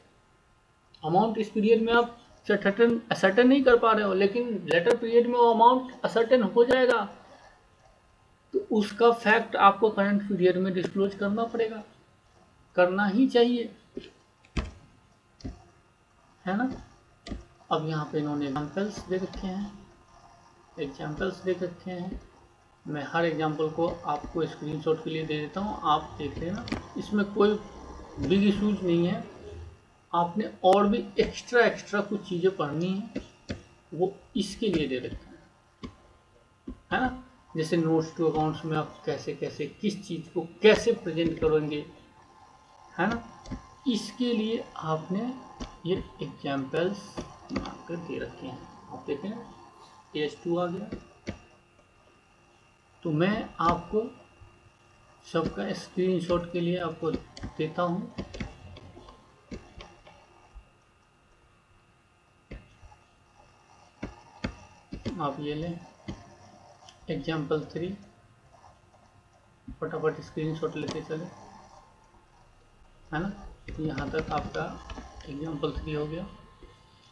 Amount इस period में आप ascertain नहीं कर पा रहे हो लेकिन letter period में वो अमाउंट असर्टेन हो जाएगा, तो उसका फैक्ट आपको करंट पीरियड में डिस्क्लोज करना पड़ेगा, करना ही चाहिए, है ना। अब यहाँ पे इन्होंने एग्जाम्पल्स दे रखे हैं, मैं हर एग्जाम्पल को आपको स्क्रीनशॉट के लिए दे देता हूँ, आप देख लेना, इसमें कोई बिग इशूज नहीं है। आपने और भी एक्स्ट्रा कुछ चीज़ें पढ़नी है वो इसके लिए दे रखा है ना, जैसे नोट्स टू अकाउंट्स में आप कैसे किस चीज़ को कैसे प्रेजेंट करेंगे, है ना, इसके लिए आपने ये एग्जाम्पल्स बनाकर दे रखे हैं। आप देखें AS2 आ गया, तो मैं आपको सबका स्क्रीनशॉट के लिए आपको देता हूँ। आप ये लें एग्जाम्पल 3, फटाफट स्क्रीनशॉट लेते चले, है ना। यहाँ तक आपका एग्जाम्पल 3 हो गया।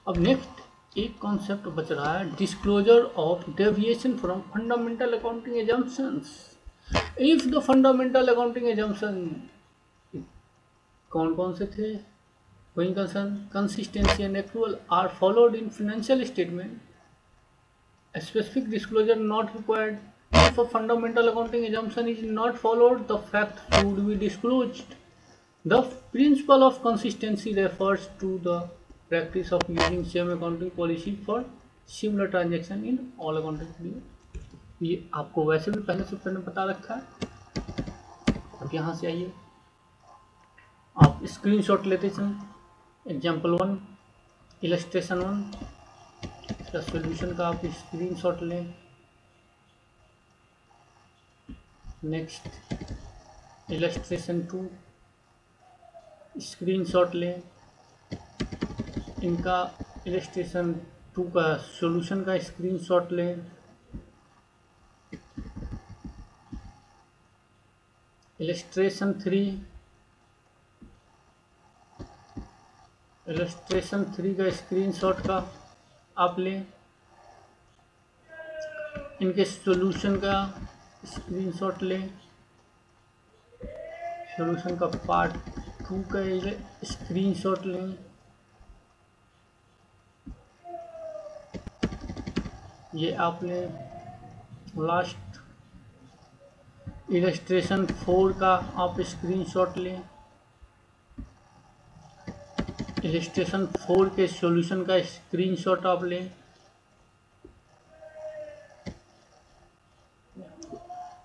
अब नेक्स्ट एक कॉन्सेप्ट बच रहा है, disclosure of deviation from fundamental accounting assumptions. If the fundamental accounting assumption कौन से थे, going concern, consistency and actual are followed in financial statement, a specific disclosure not required। If a fundamental accounting assumption is not followed, the fact should be disclosed। The principle of consistency refers to the practice of using same accounting policy for similar transaction in all accounting period। ये आपको वैसे भी पहले से बता रखा है। अब यहाँ से आइए, आप स्क्रीनशॉट लेते चलें। एग्जाम्पल 1, इलस्ट्रेशन 1, इसका सॉल्यूशन का आप स्क्रीनशॉट लें। नेक्स्ट इलस्ट्रेशन 2, स्क्रीनशॉट लें, इनका इलस्ट्रेशन 2 का सॉल्यूशन का स्क्रीनशॉट लें। इलस्ट्रेशन 3 का स्क्रीनशॉट का आप लें, इनके सॉल्यूशन का स्क्रीनशॉट लें, सॉल्यूशन का पार्ट 2 का स्क्रीनशॉट लें, ये आपने लास्ट इलस्ट्रेशन 4 का आप स्क्रीनशॉट लें, इलस्ट्रेशन 4 के सॉल्यूशन का स्क्रीनशॉट आप लें।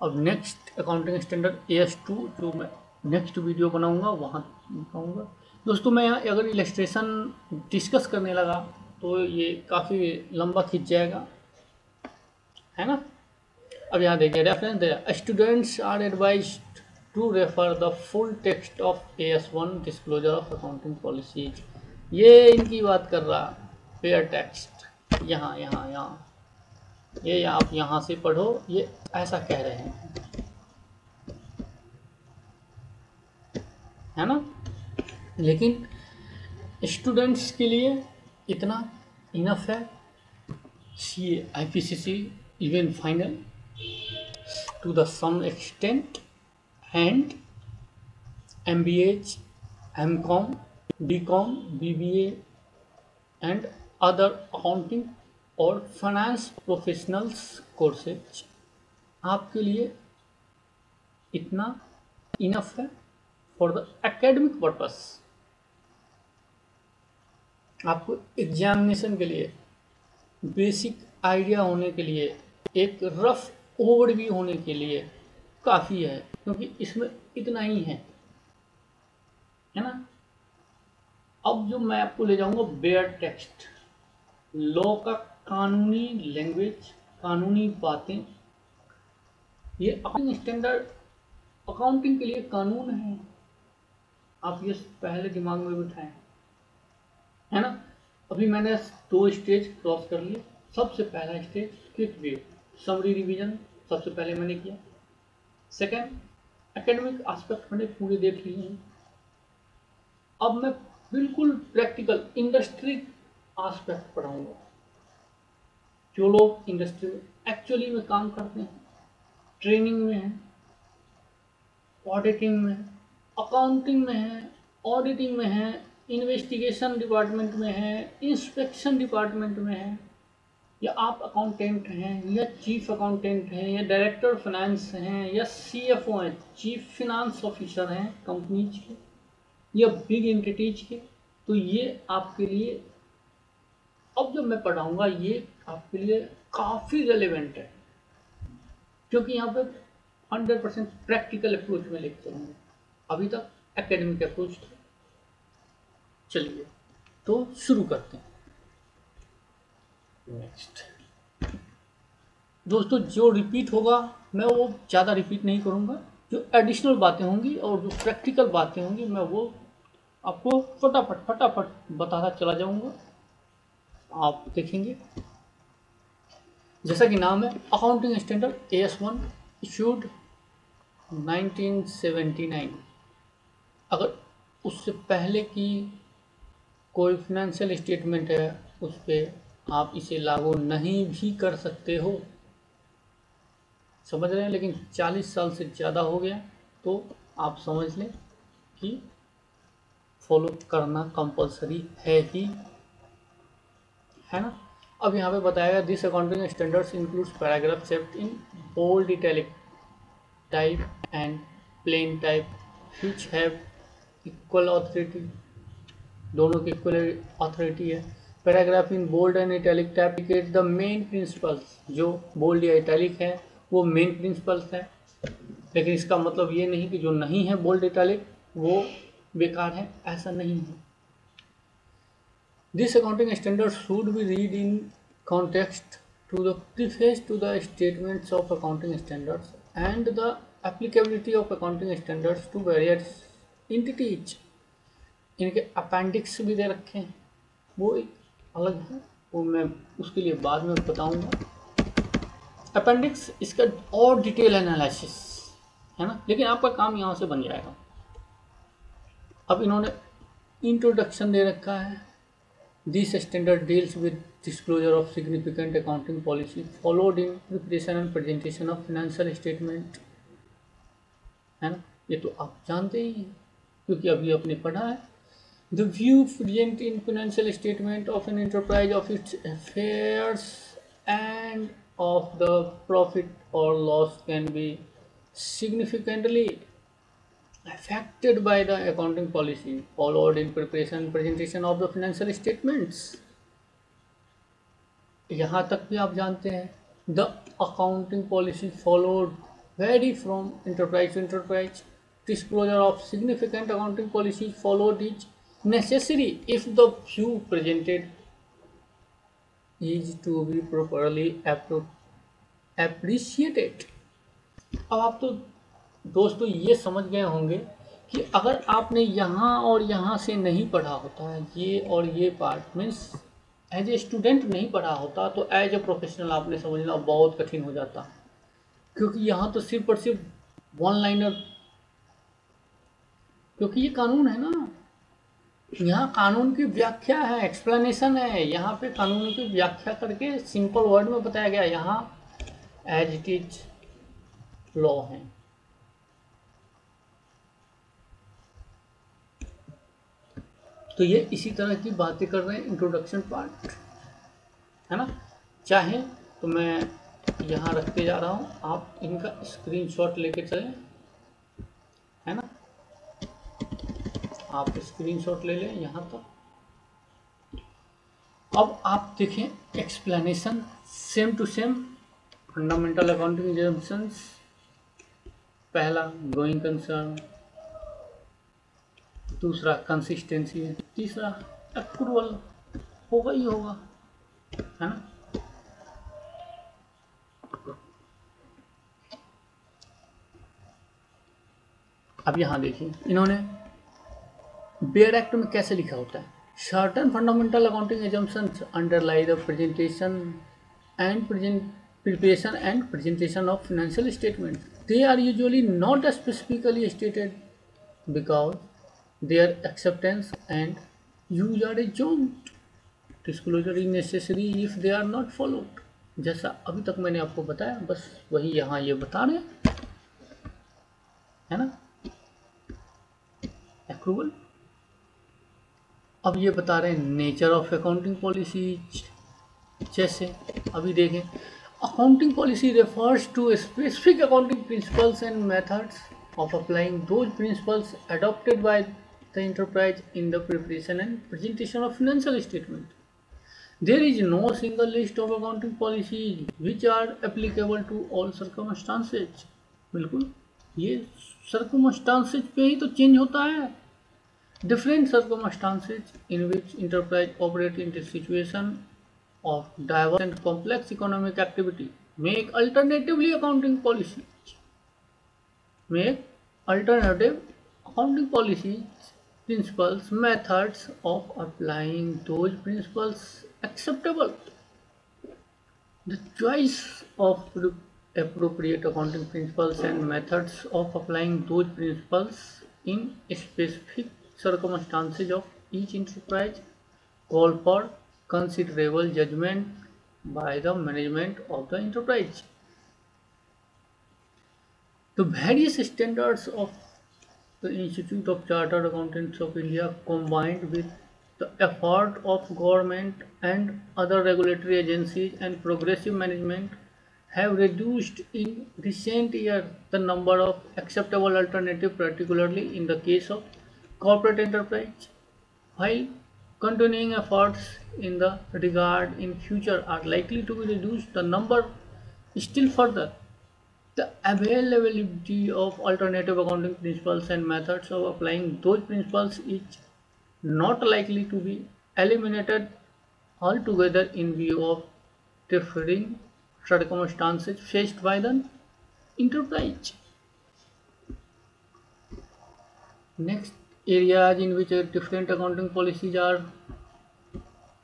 अब नेक्स्ट अकाउंटिंग स्टैंडर्ड AS2 जो मैं नेक्स्ट वीडियो बनाऊंगा वहाँ बताऊंगा। दोस्तों मैं यहाँ अगर इलस्ट्रेशन डिस्कस करने लगा तो ये काफ़ी लंबा खिंच जाएगा, है ना। अब यहाँ देखिए रेफरेंस दिया, students are advised to refer the full text of AS1 disclosure of accounting policies. ये इनकी बात कर रहा, पेयर टेक्स्ट यहाँ यहाँ यहाँ, ये आप यहाँ से पढ़ो, ये ऐसा कह रहे हैं, है ना। लेकिन स्टूडेंट्स के लिए इतना इनफ है। CA IPCC even final to the some extent and MBH, MCom, BCom, BBA and other accounting और फाइनेंस प्रोफेशनल्स कोर्सेज आपके लिए इतना इनफ है फॉर द एकेडमिक पर्पस। आपको एग्जामिनेशन के लिए बेसिक आइडिया होने के लिए, एक रफ ओवरव्यू होने के लिए काफ़ी है, क्योंकि इसमें इतना ही है ना। अब जो मैं आपको ले जाऊंगा बेयर टेक्स्ट, लॉ का कानूनी लैंग्वेज, कानूनी बातें। ये अकाउंटिंग स्टैंडर्ड अकाउंटिंग के लिए कानून है, आप ये पहले दिमाग में बिठाएं, है ना। अभी मैंने 2 स्टेज क्रॉस कर लिए। सबसे पहला stage quick view, summary revision सबसे पहले मैंने किया। सेकंड एकेडमिक एस्पेक्ट मैंने पूरे देख लिए हैं। अब मैं बिल्कुल प्रैक्टिकल इंडस्ट्री एस्पेक्ट पढ़ाऊंगा। जो लोग इंडस्ट्री में एक्चुअली में काम करते हैं, ट्रेनिंग में हैं, ऑडिटिंग में, अकाउंटिंग में हैं, ऑडिटिंग में हैं, इन्वेस्टिगेशन डिपार्टमेंट में हैं, इंस्पेक्शन डिपार्टमेंट में हैं, या आप अकाउंटेंट हैं, या चीफ अकाउंटेंट हैं, या डायरेक्टर फाइनेंस हैं, या CFO हैं, चीफ फिनांस ऑफिसर हैं कंपनीज के या बिग एंटिटीज के, तो ये आपके लिए अब जो मैं पढ़ाऊंगा ये आपके लिए काफ़ी रेलेवेंट है, क्योंकि यहाँ पे 100% प्रैक्टिकल अप्रोच में लेके चलूँगा। अभी तक एकेडमिक अप्रोच था। चलिए तो शुरू करते हैं। नेक्स्ट दोस्तों, जो रिपीट होगा मैं वो ज़्यादा रिपीट नहीं करूँगा। जो एडिशनल बातें होंगी और जो प्रैक्टिकल बातें होंगी मैं वो आपको फटाफट बताता चला जाऊँगा, आप देखेंगे। जैसा कि नाम है अकाउंटिंग स्टैंडर्ड AS1 इशूड 1979। अगर उससे पहले की कोई फाइनेंशियल स्टेटमेंट है उस पर आप इसे लागू नहीं भी कर सकते हो, समझ रहे हैं। लेकिन 40 साल से ज़्यादा हो गया तो आप समझ लें कि फॉलो करना कंपलसरी है ही, है ना। अब यहाँ पे बताया गया this accounting standards includes paragraph set in bold italic type and plain type which have equal authority, दोनों की इक्वल अथॉरिटी है। Paragraph in bold and italic type indicate the main principles, जो बोल्ड या इटैलिक है वो main principles है, लेकिन इसका मतलब ये नहीं कि जो नहीं है बोल्ड इटैलिक वो बेकार है, ऐसा नहीं है। This accounting standard should be read in context to the preface to the statements of accounting standards and the applicability of accounting standards to various entities. इनके अपेंडिक्स भी दे रखे हैं, वो एक अलग है, वो मैं उसके लिए बाद में बताऊंगा। अपेंडिक्स इसका और डिटेल एनालिसिस है ना, लेकिन आपका काम यहाँ से बन जाएगा। अब इन्होंने इंट्रोडक्शन दे रखा है। This standard deals with disclosure of significant accounting policy followed in preparation and presentation of financial statement, है ना। ये तो आप जानते ही हैं क्योंकि अभी आपने पढ़ा है। The view present in financial statement of an enterprise of its affairs and of the profit or loss can be significantly affected by the accounting policy followed in preparation and presentation of the financial statements. यहाँ तक भी आप जानते हैं the accounting policy followed vary from enterprise to enterprise. Disclosure of significant accounting policies followed is necessary if the view presented is to be properly appreciated. अब आप तो दोस्तों ये समझ गए होंगे कि अगर आपने यहाँ और यहाँ से नहीं पढ़ा होता है ये और ये part means as a student नहीं पढ़ा होता तो एज ए प्रोफेशनल आपने समझना बहुत कठिन हो जाता, क्योंकि यहाँ तो सिर्फ और सिर्फ वन लाइनर, क्योंकि ये कानून है ना, यहाँ कानून की व्याख्या है, एक्सप्लेनेशन है, यहाँ पे कानून की व्याख्या करके सिंपल वर्ड में बताया गया, यहाँ एज इट इज लॉ है। तो ये इसी तरह की बातें कर रहे हैं इंट्रोडक्शन पार्ट, है ना। चाहे तो मैं यहाँ रखते जा रहा हूँ, आप इनका स्क्रीनशॉट लेके चलें, है ना, आप स्क्रीनशॉट ले लें यहाँ तक। अब आप देखें explanation same to same, fundamental accounting assumptions, पहला गोइंग कंसर्न, दूसरा कंसिस्टेंसी है, तीसरा एक्रूअल होगा ही होगा, है ना। अब यहाँ देखिए इन्होंने बेयर एक्ट में कैसे लिखा होता है, certain fundamental accounting assumptions अंडरलाई the presentation and preparation and presentation of financial statements. They are usually not specifically stated because their acceptance and use are assumed. Disclosure is necessary if they are not followed. जैसा अभी तक मैंने आपको बताया बस वही यहाँ ये बता रहे हैं, है ना। एक्रूवल, अब ये बता रहे हैं नेचर ऑफ अकाउंटिंग पॉलिसीज। जैसे अभी देखें accounting policy refers to specific accounting principles and methods of applying those principles adopted by the enterprise in the preparation and presentation of financial statement. There is no single list of accounting policies which are applicable to all circumstances. बिल्कुल ये circumstances पे ही तो change होता है। Different circumstances in which enterprise operate in this situation of diverse and complex economic activity make alternative accounting policies principles methods of applying those principles acceptable. The choice of appropriate accounting principles and methods of applying those principles in specific circumstances of each enterprise call for considerable judgment by the management of the enterprise. The various standards of the Institute of Chartered Accountants of India, combined with the effort of government and other regulatory agencies and progressive management, have reduced in recent years the number of acceptable alternatives, particularly in the case of corporate enterprise. While continuing efforts in the regard in future are likely to reduce the number still further, the availability of alternative accounting principles and methods of applying those principles is not likely to be eliminated altogether in view of differing circumstances faced by the enterprise. Next, areas in which different accounting policies are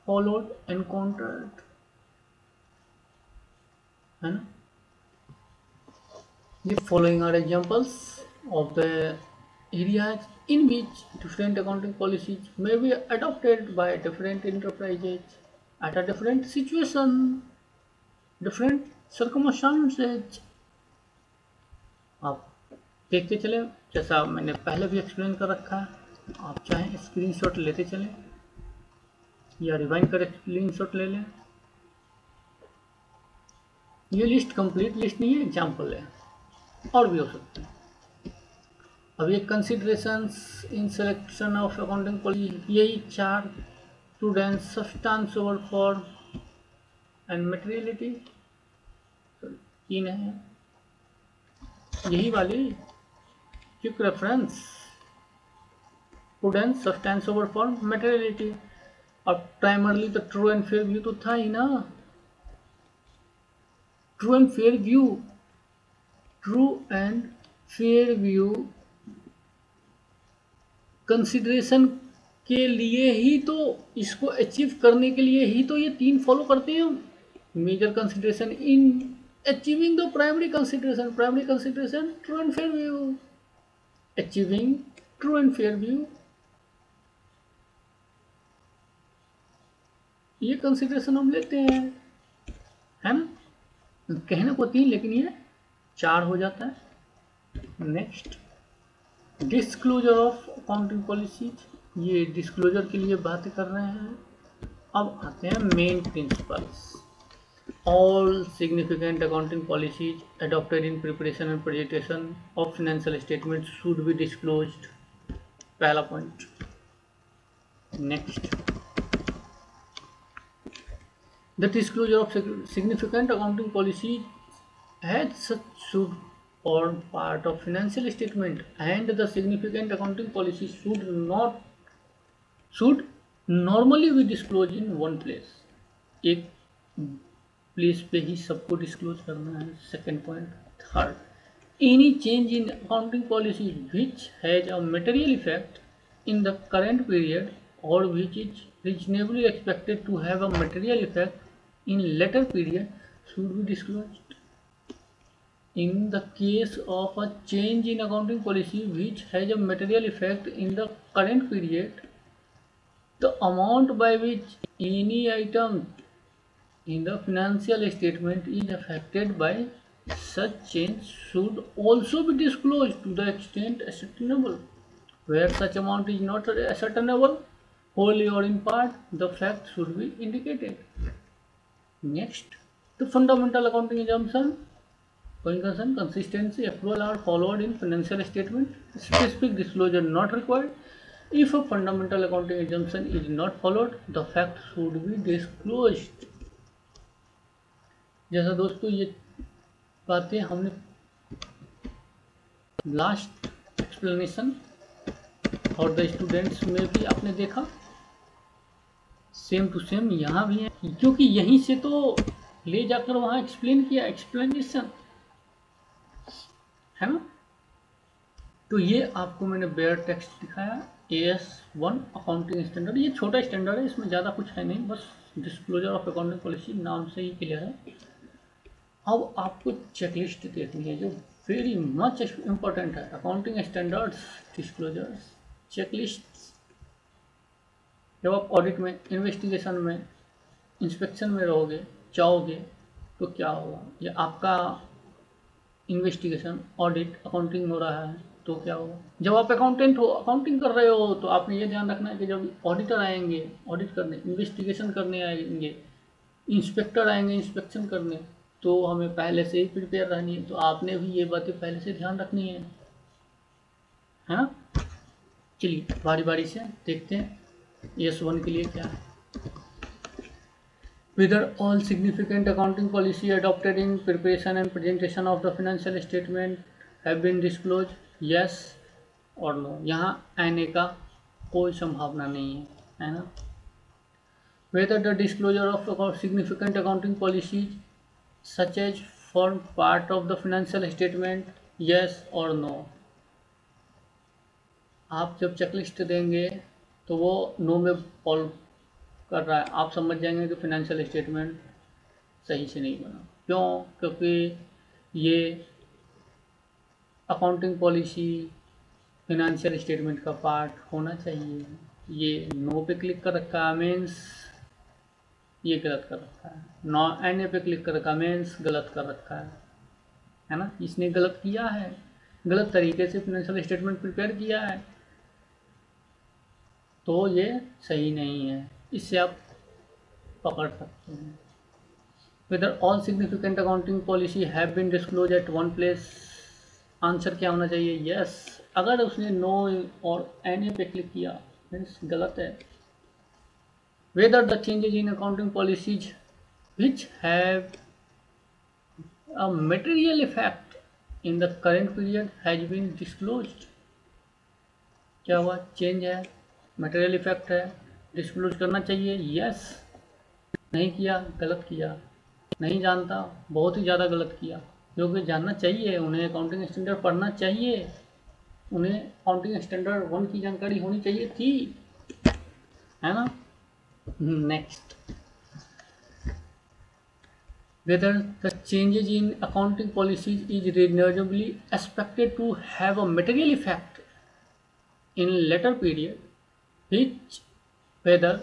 followed and countered, है ना। The following are examples of the areas in which different accounting policies may be adopted by different enterprises at a different situation, different circumstances. आप देखते चले, जैसा मैंने पहले भी explain कर रखा है, आप चाहें स्क्रीनशॉट लेते चलें या रिवाइंड कर स्क्रीनशॉट ले लें। ये लिस्ट कंप्लीट लिस्ट नहीं है, एग्जाम्पल है, और भी हो सकते हैं। अब ये considerations in selection of accounting policy, यही 4 student substance over form and materiality, 3 है यही वाली quick reference, student substance over form materiality. और प्राइमरली तो ट्रू एंड फेयर व्यू तो था ही ना, true and fair view, true and fair view consideration के लिए ही तो, इसको अचीव करने के लिए ही तो ये 3 फॉलो करते हैं हम। Major consideration in achieving the primary consideration true and fair view, achieving true and fair view, ये कंसिडरेशन हम लेते हैं, है ना। कहने को 3 लेकिन ये 4 हो जाता है। Next, disclosure of accounting policies, ये डिस्क्लोजर के लिए बातें कर रहे हैं। अब आते हैं main principles. All significant accounting policies adopted in preparation and presentation of financial statement should be disclosed, पहला पॉइंट। Next, the disclosure of significant accounting policy as such should form part of financial statement, and the significant accounting policy should normally be disclosed in one place, एक place पे ही सबको disclose करना है। Second point. Third, any change in accounting policy which has a material effect in the current period or which is reasonably expected to have a material effect in later period should be disclosed. In the case of a change in accounting policy which has a material effect in the current period, the amount by which any item in the financial statement is affected by such change should also be disclosed to the extent ascertainable. Where such amount is not ascertainable, wholly or in part, the fact should be indicated. Next, the fundamental accounting assumption, conclusion, consistency, accrual are followed in financial statement. Specific disclosure not required. If a fundamental accounting assumption is not followed, the fact should be disclosed. जैसा दोस्तों ये बातें हमने last explanation और the students में भी आपने देखा, सेम टू सेम यहाँ भी है, क्योंकि यहीं से तो ले जाकर वहाँ एक्सप्लेन किया, एक्सप्लेनेशन है ना। तो ये आपको मैंने बेयर टेक्स्ट दिखाया, AS1 अकाउंटिंग स्टैंडर्ड, ये छोटा स्टैंडर्ड है, इसमें ज़्यादा कुछ है नहीं, बस डिस्क्लोजर ऑफ अकाउंटिंग पॉलिसी नाम से ही क्लियर है। अब आपको चेकलिस्ट देखनी है जो वेरी मच इम्पोर्टेंट है, अकाउंटिंग स्टैंडर्ड्स डिस्क्लोजर्स चेकलिस्ट। जब आप ऑडिट में, इन्वेस्टिगेशन में, इंस्पेक्शन में रहोगे, जाओगे, तो क्या होगा, ये आपका इन्वेस्टिगेशन ऑडिट अकाउंटिंग हो रहा है तो क्या होगा। जब आप अकाउंटेंट हो, अकाउंटिंग कर रहे हो, तो आपने ये ध्यान रखना है कि जब ऑडिटर आएंगे ऑडिट करने, इन्वेस्टिगेशन करने आएंगे, इंस्पेक्टर आएंगे इंस्पेक्शन करने, तो हमें पहले से ही प्रिपेयर रहनी है। तो आपने भी ये बातें पहले से ध्यान रखनी है ना। चलिए बारी बारी से देखते हैं AS1 के लिए क्या है। Whether all significant accounting policy adopted in preparation and presentation of the financial statement have been disclosed, yes or no। यहाँ आने का कोई संभावना नहीं है ना। Whether the disclosure of significant accounting policies such as form part of the financial statement, yes or no। आप जब चेकलिस्ट देंगे तो वो नो में फॉलो कर रहा है, आप समझ जाएंगे कि फाइनेंशियल स्टेटमेंट सही से नहीं बना। क्यों? क्योंकि ये अकाउंटिंग पॉलिसी फाइनेंशियल स्टेटमेंट का पार्ट होना चाहिए। ये नो पे क्लिक कर रखा है, मीन्स ये गलत कर रखा है। नो एन पे क्लिक कर रखा, मीन्स गलत कर रखा है ना। इसने गलत किया है, गलत तरीके से फाइनेंशियल स्टेटमेंट प्रिपेयर किया है, तो ये सही नहीं है, इससे आप पकड़ सकते हैं। Whether all significant accounting policy have been disclose at one place, answer क्या होना चाहिए? यस। अगर उसने नो और एन पे क्लिक किया मीन्स गलत है। Whether the changes in accounting policies which have a material effect in the current period has been disclosed, क्या हुआ? चेंज है, मटेरियल इफेक्ट है, डिस्क्लोज करना चाहिए। यस। नहीं किया, गलत किया। नहीं जानता, बहुत ही ज़्यादा गलत किया, क्योंकि जानना चाहिए, उन्हें अकाउंटिंग स्टैंडर्ड पढ़ना चाहिए, उन्हें अकाउंटिंग स्टैंडर्ड 1 की जानकारी होनी चाहिए थी, है ना। Next, whether the changes in accounting policies is reasonably expected to have a material effect in later period, which whether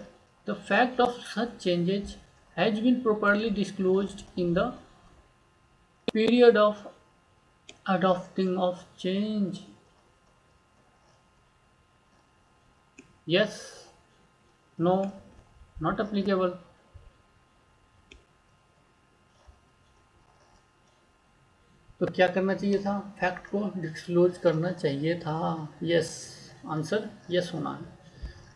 the fact of such changes has been properly disclosed in the period of adopting of change. Yes, no, not applicable. तो क्या करना चाहिए था? Fact को disclose करना चाहिए था। Yes, answer yes होना है।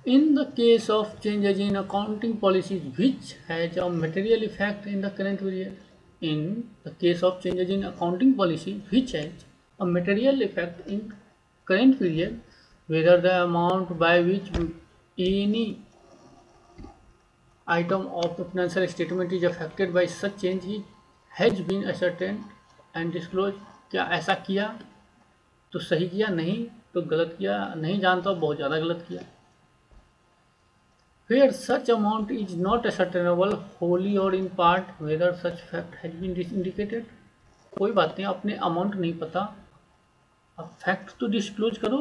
In the case of changes in accounting policies which has a material effect in the current period, in the case of changes in accounting policy which has a material effect in current period, whether the amount by which any item of the financial statement is affected by such change has been ascertained and disclosed, क्या ऐसा किया तो सही किया, नहीं तो गलत किया, नहीं जानता बहुत ज़्यादा गलत किया। Where such amount is not ascertainable wholly or in part, whether such fact has been indicated, कोई बात नहीं, अपने अमाउंट नहीं पता, अब फैक्ट तो डिस्क्लोज करो।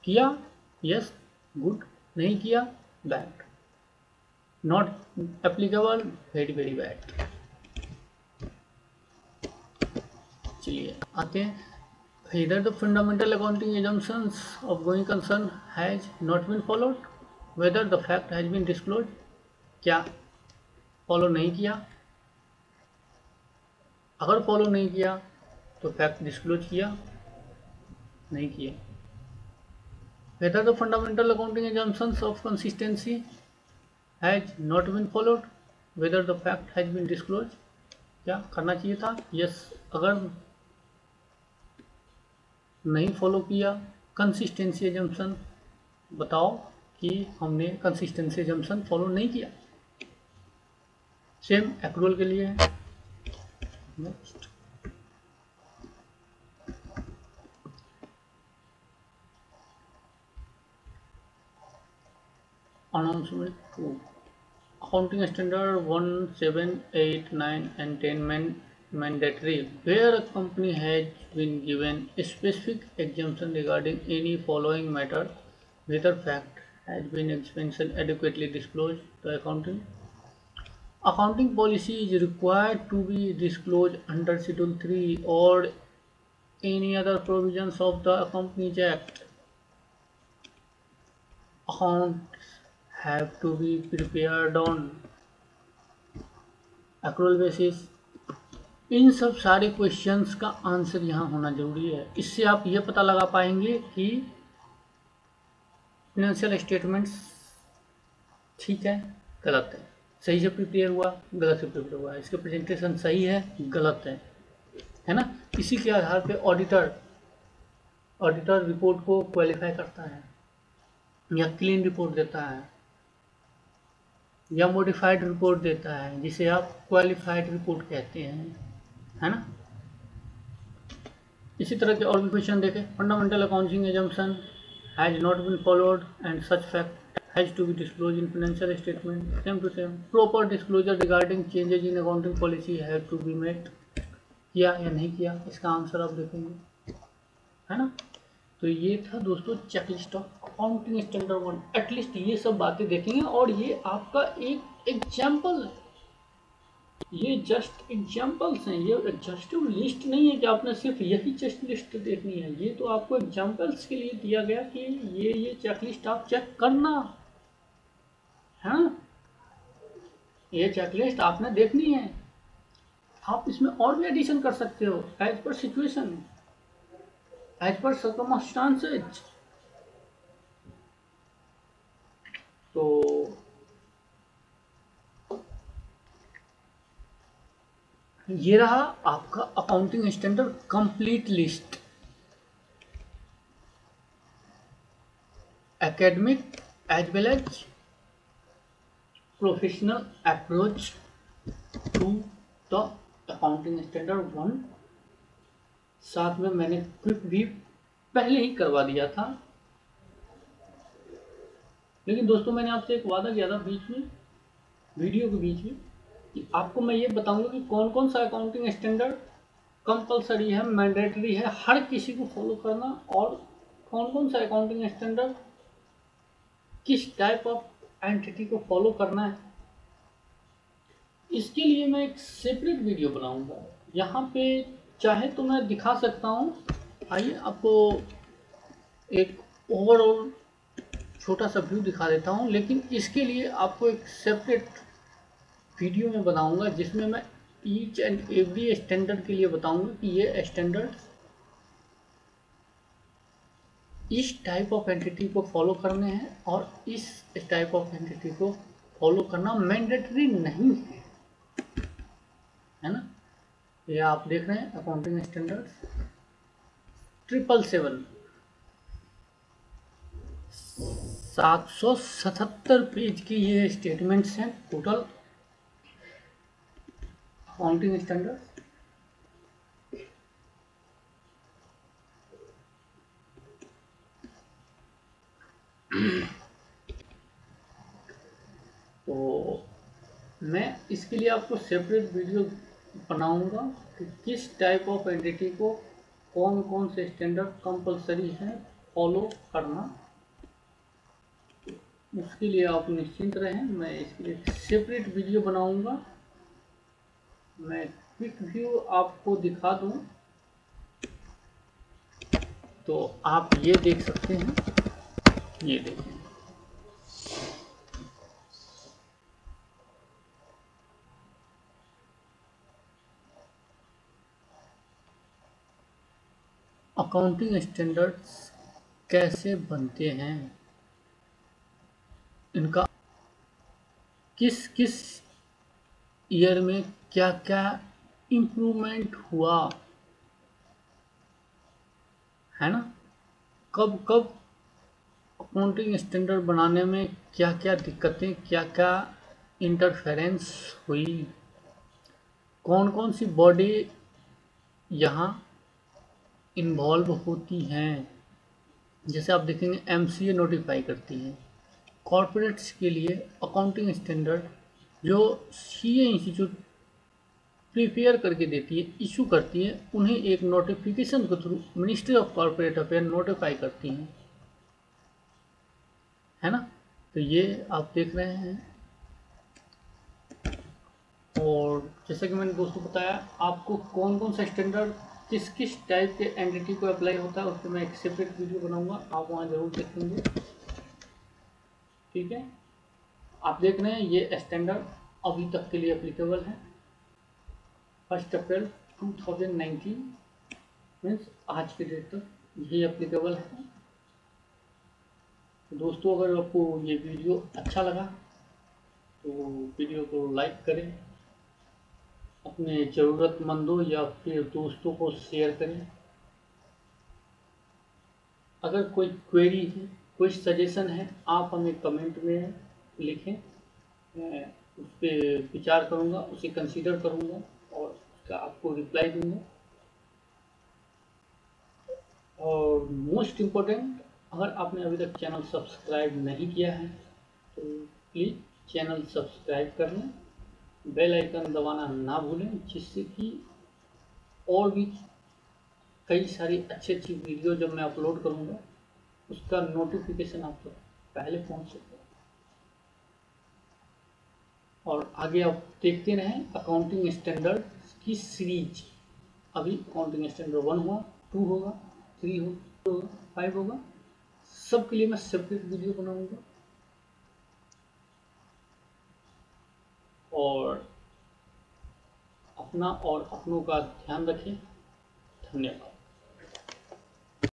किया, यस, गुड। नहीं किया, bad. Not applicable, very very bad. चलिए आते हैं। Either the fundamental accounting assumptions of going concern has not been followed, whether the fact has been disclosed, क्या फॉलो नहीं किया? अगर फॉलो नहीं किया तो फैक्ट डिस्क्लोज किया, नहीं किया। Whether the fundamental accounting assumptions of consistency has not been followed, whether the fact has been disclosed, क्या करना चाहिए था? यस। अगर नहीं फॉलो किया, कंसिस्टेंसी एजम्पशन बताओ कि हमने कंसिस्टेंसी एजम्पशन फॉलो नहीं किया। सेम एक्रूअल के लिए है। Next, announcement 2, accounting standard 1, 7, 8, 9 and 10 mandatory where a company has been given a specific exemption regarding any following matter, whether fact has been expense adequately disclosed to accounting policy is required to be disclosed under Schedule 3 or any other provisions of the Companies Act. Accounts have to be prepared on accrual basis. इन सब सारे questions का answer यहाँ होना जरूरी है। इससे आप ये पता लगा पाएंगे कि फाइनेंशियल स्टेटमेंट्स ठीक है, गलत है, सही से प्रिपेयर हुआ, गलत से प्रिपेयर हुआ, इसके प्रेजेंटेशन सही है, गलत है ना। इसी के आधार पे ऑडिटर रिपोर्ट को क्वालिफाई करता है, या क्लीन रिपोर्ट देता है, या मॉडिफाइड रिपोर्ट देता है, जिसे आप क्वालिफाइड रिपोर्ट कहते हैं, है ना। इसी तरह के और भी क्वेश्चन देखें। Fundamental accounting assumption has not been followed and such fact has to be disclose in financial statement, same to same. Proper disclosure regarding changes in accounting policy have to be met, किया या नहीं किया, इसका answer आप देखेंगे, है ना। तो ये था दोस्तों checklist of accounting standard 1। At least ये सब बातें देखेंगे, और ये आपका एक एग्जाम्पल है, ये जस्ट एग्जाम्पल्स हैं, ये एग्जॉस्टिव लिस्ट नहीं है कि आपने सिर्फ यही चेक लिस्ट देखनी है। ये तो आपको एग्जाम्पल्स के लिए दिया गया कि ये चेकलिस्ट आप चेक करना है, ये चेकलिस्ट आपने देखनी है। आप इसमें और भी एडिशन कर सकते हो as per situation, as per circumstances. तो ये रहा आपका accounting standard complete list. Academic as well as professional approach to the accounting standard 1। साथ में मैंने क्विक भी पहले ही करवा दिया था। लेकिन दोस्तों मैंने आपसे एक वादा किया था बीच में, वीडियो के बीच में, कि आपको मैं ये बताऊंगा कि कौन कौन सा अकाउंटिंग स्टैंडर्ड कंपलसरी है, मैंडेटरी है हर किसी को फॉलो करना, और कौन कौन सा अकाउंटिंग स्टैंडर्ड किस टाइप ऑफ एंटिटी को फॉलो करना है। इसके लिए मैं एक सेपरेट वीडियो बनाऊंगा। यहाँ पे चाहे तो मैं दिखा सकता हूँ, आइए आपको एक ओवरऑल छोटा सा व्यू दिखा देता हूँ, लेकिन इसके लिए आपको एक सेपरेट वीडियो में बनाऊंगा जिसमें मैं ईच एंड एवरी स्टैंडर्ड के लिए बताऊंगा कि ये स्टैंडर्ड इस टाइप ऑफ एंटिटी को फॉलो करने हैं और इस टाइप ऑफ एंटिटी को फॉलो करना मैंडेटरी नहीं है ना। ये आप देख रहे हैं अकाउंटिंग स्टैंडर्ड 777 777 पेज की ये स्टेटमेंट्स हैं टोटल अकाउंटिंग स्टैंडर्ड। तो मैं इसके लिए आपको सेपरेट वीडियो बनाऊंगा कि किस टाइप ऑफ एंटिटी को कौन कौन से स्टैंडर्ड कंपलसरी है फॉलो करना। उसके लिए आप निश्चिंत रहें, मैं इसके लिए सेपरेट वीडियो बनाऊंगा। मैं क्विक व्यू आपको दिखा दूं तो आप ये देख सकते हैं, ये देखें। अकाउंटिंग स्टैंडर्ड्स कैसे बनते हैं, इनका किस किस ईयर में क्या क्या इम्प्रूवमेंट हुआ है ना, कब कब अकाउंटिंग स्टैंडर्ड बनाने में क्या क्या दिक्कतें, क्या क्या इंटरफेरेंस हुई, कौन कौन सी बॉडी यहाँ इन्वॉल्व होती हैं। जैसे आप देखेंगे एमसीए नोटिफाई करती है कॉरपोरेट्स के लिए अकाउंटिंग स्टैंडर्ड, जो सीए इंस्टीट्यूट प्रिपेयर करके देती है, इशू करती है, उन्हें एक नोटिफिकेशन के through ministry of corporate affair notify करती हैं, है ना। तो ये आप देख रहे हैं। और जैसा कि मैंने दोस्तों बताया आपको कौन कौन सा स्टैंडर्ड किस किस टाइप के एंटिटी को अप्लाई होता है, उस पर मैं एक सेपरेट वीडियो बनाऊंगा, आप वहाँ जरूर देखेंगे। ठीक है, आप देख रहे हैं ये स्टैंडर्ड अभी तक के लिए अप्लीकेबल है 1 अप्रैल 2019 मीन्स आज के डेट तक ये अप्लीकेबल है। तो दोस्तों अगर आपको ये वीडियो अच्छा लगा तो वीडियो को लाइक करें, अपने ज़रूरतमंदों या फिर दोस्तों को शेयर करें। अगर कोई क्वेरी है, कोई सजेशन है, आप हमें कमेंट में लिखें, मैं उस पर विचार करूँगा, उसे कंसीडर करूँगा और उसका आपको रिप्लाई दूँगा। और मोस्ट इम्पोर्टेंट, अगर आपने अभी तक चैनल सब्सक्राइब नहीं किया है तो प्लीज़ चैनल सब्सक्राइब कर लें, बेल आइकन दबाना ना भूलें, जिससे कि और भी कई सारी अच्छी अच्छी वीडियो जब मैं अपलोड करूँगा उसका नोटिफिकेशन आप तक पहले पहुँच सके। और आगे आप देखते रहें अकाउंटिंग स्टैंडर्ड की सीरीज। अभी अकाउंटिंग स्टैंडर्ड 1 हुआ, 2 होगा, 3 होगा, 5 होगा, सब के लिए मैं सेपरेट वीडियो बनाऊंगा। और अपना और अपनों का ध्यान रखें। धन्यवाद।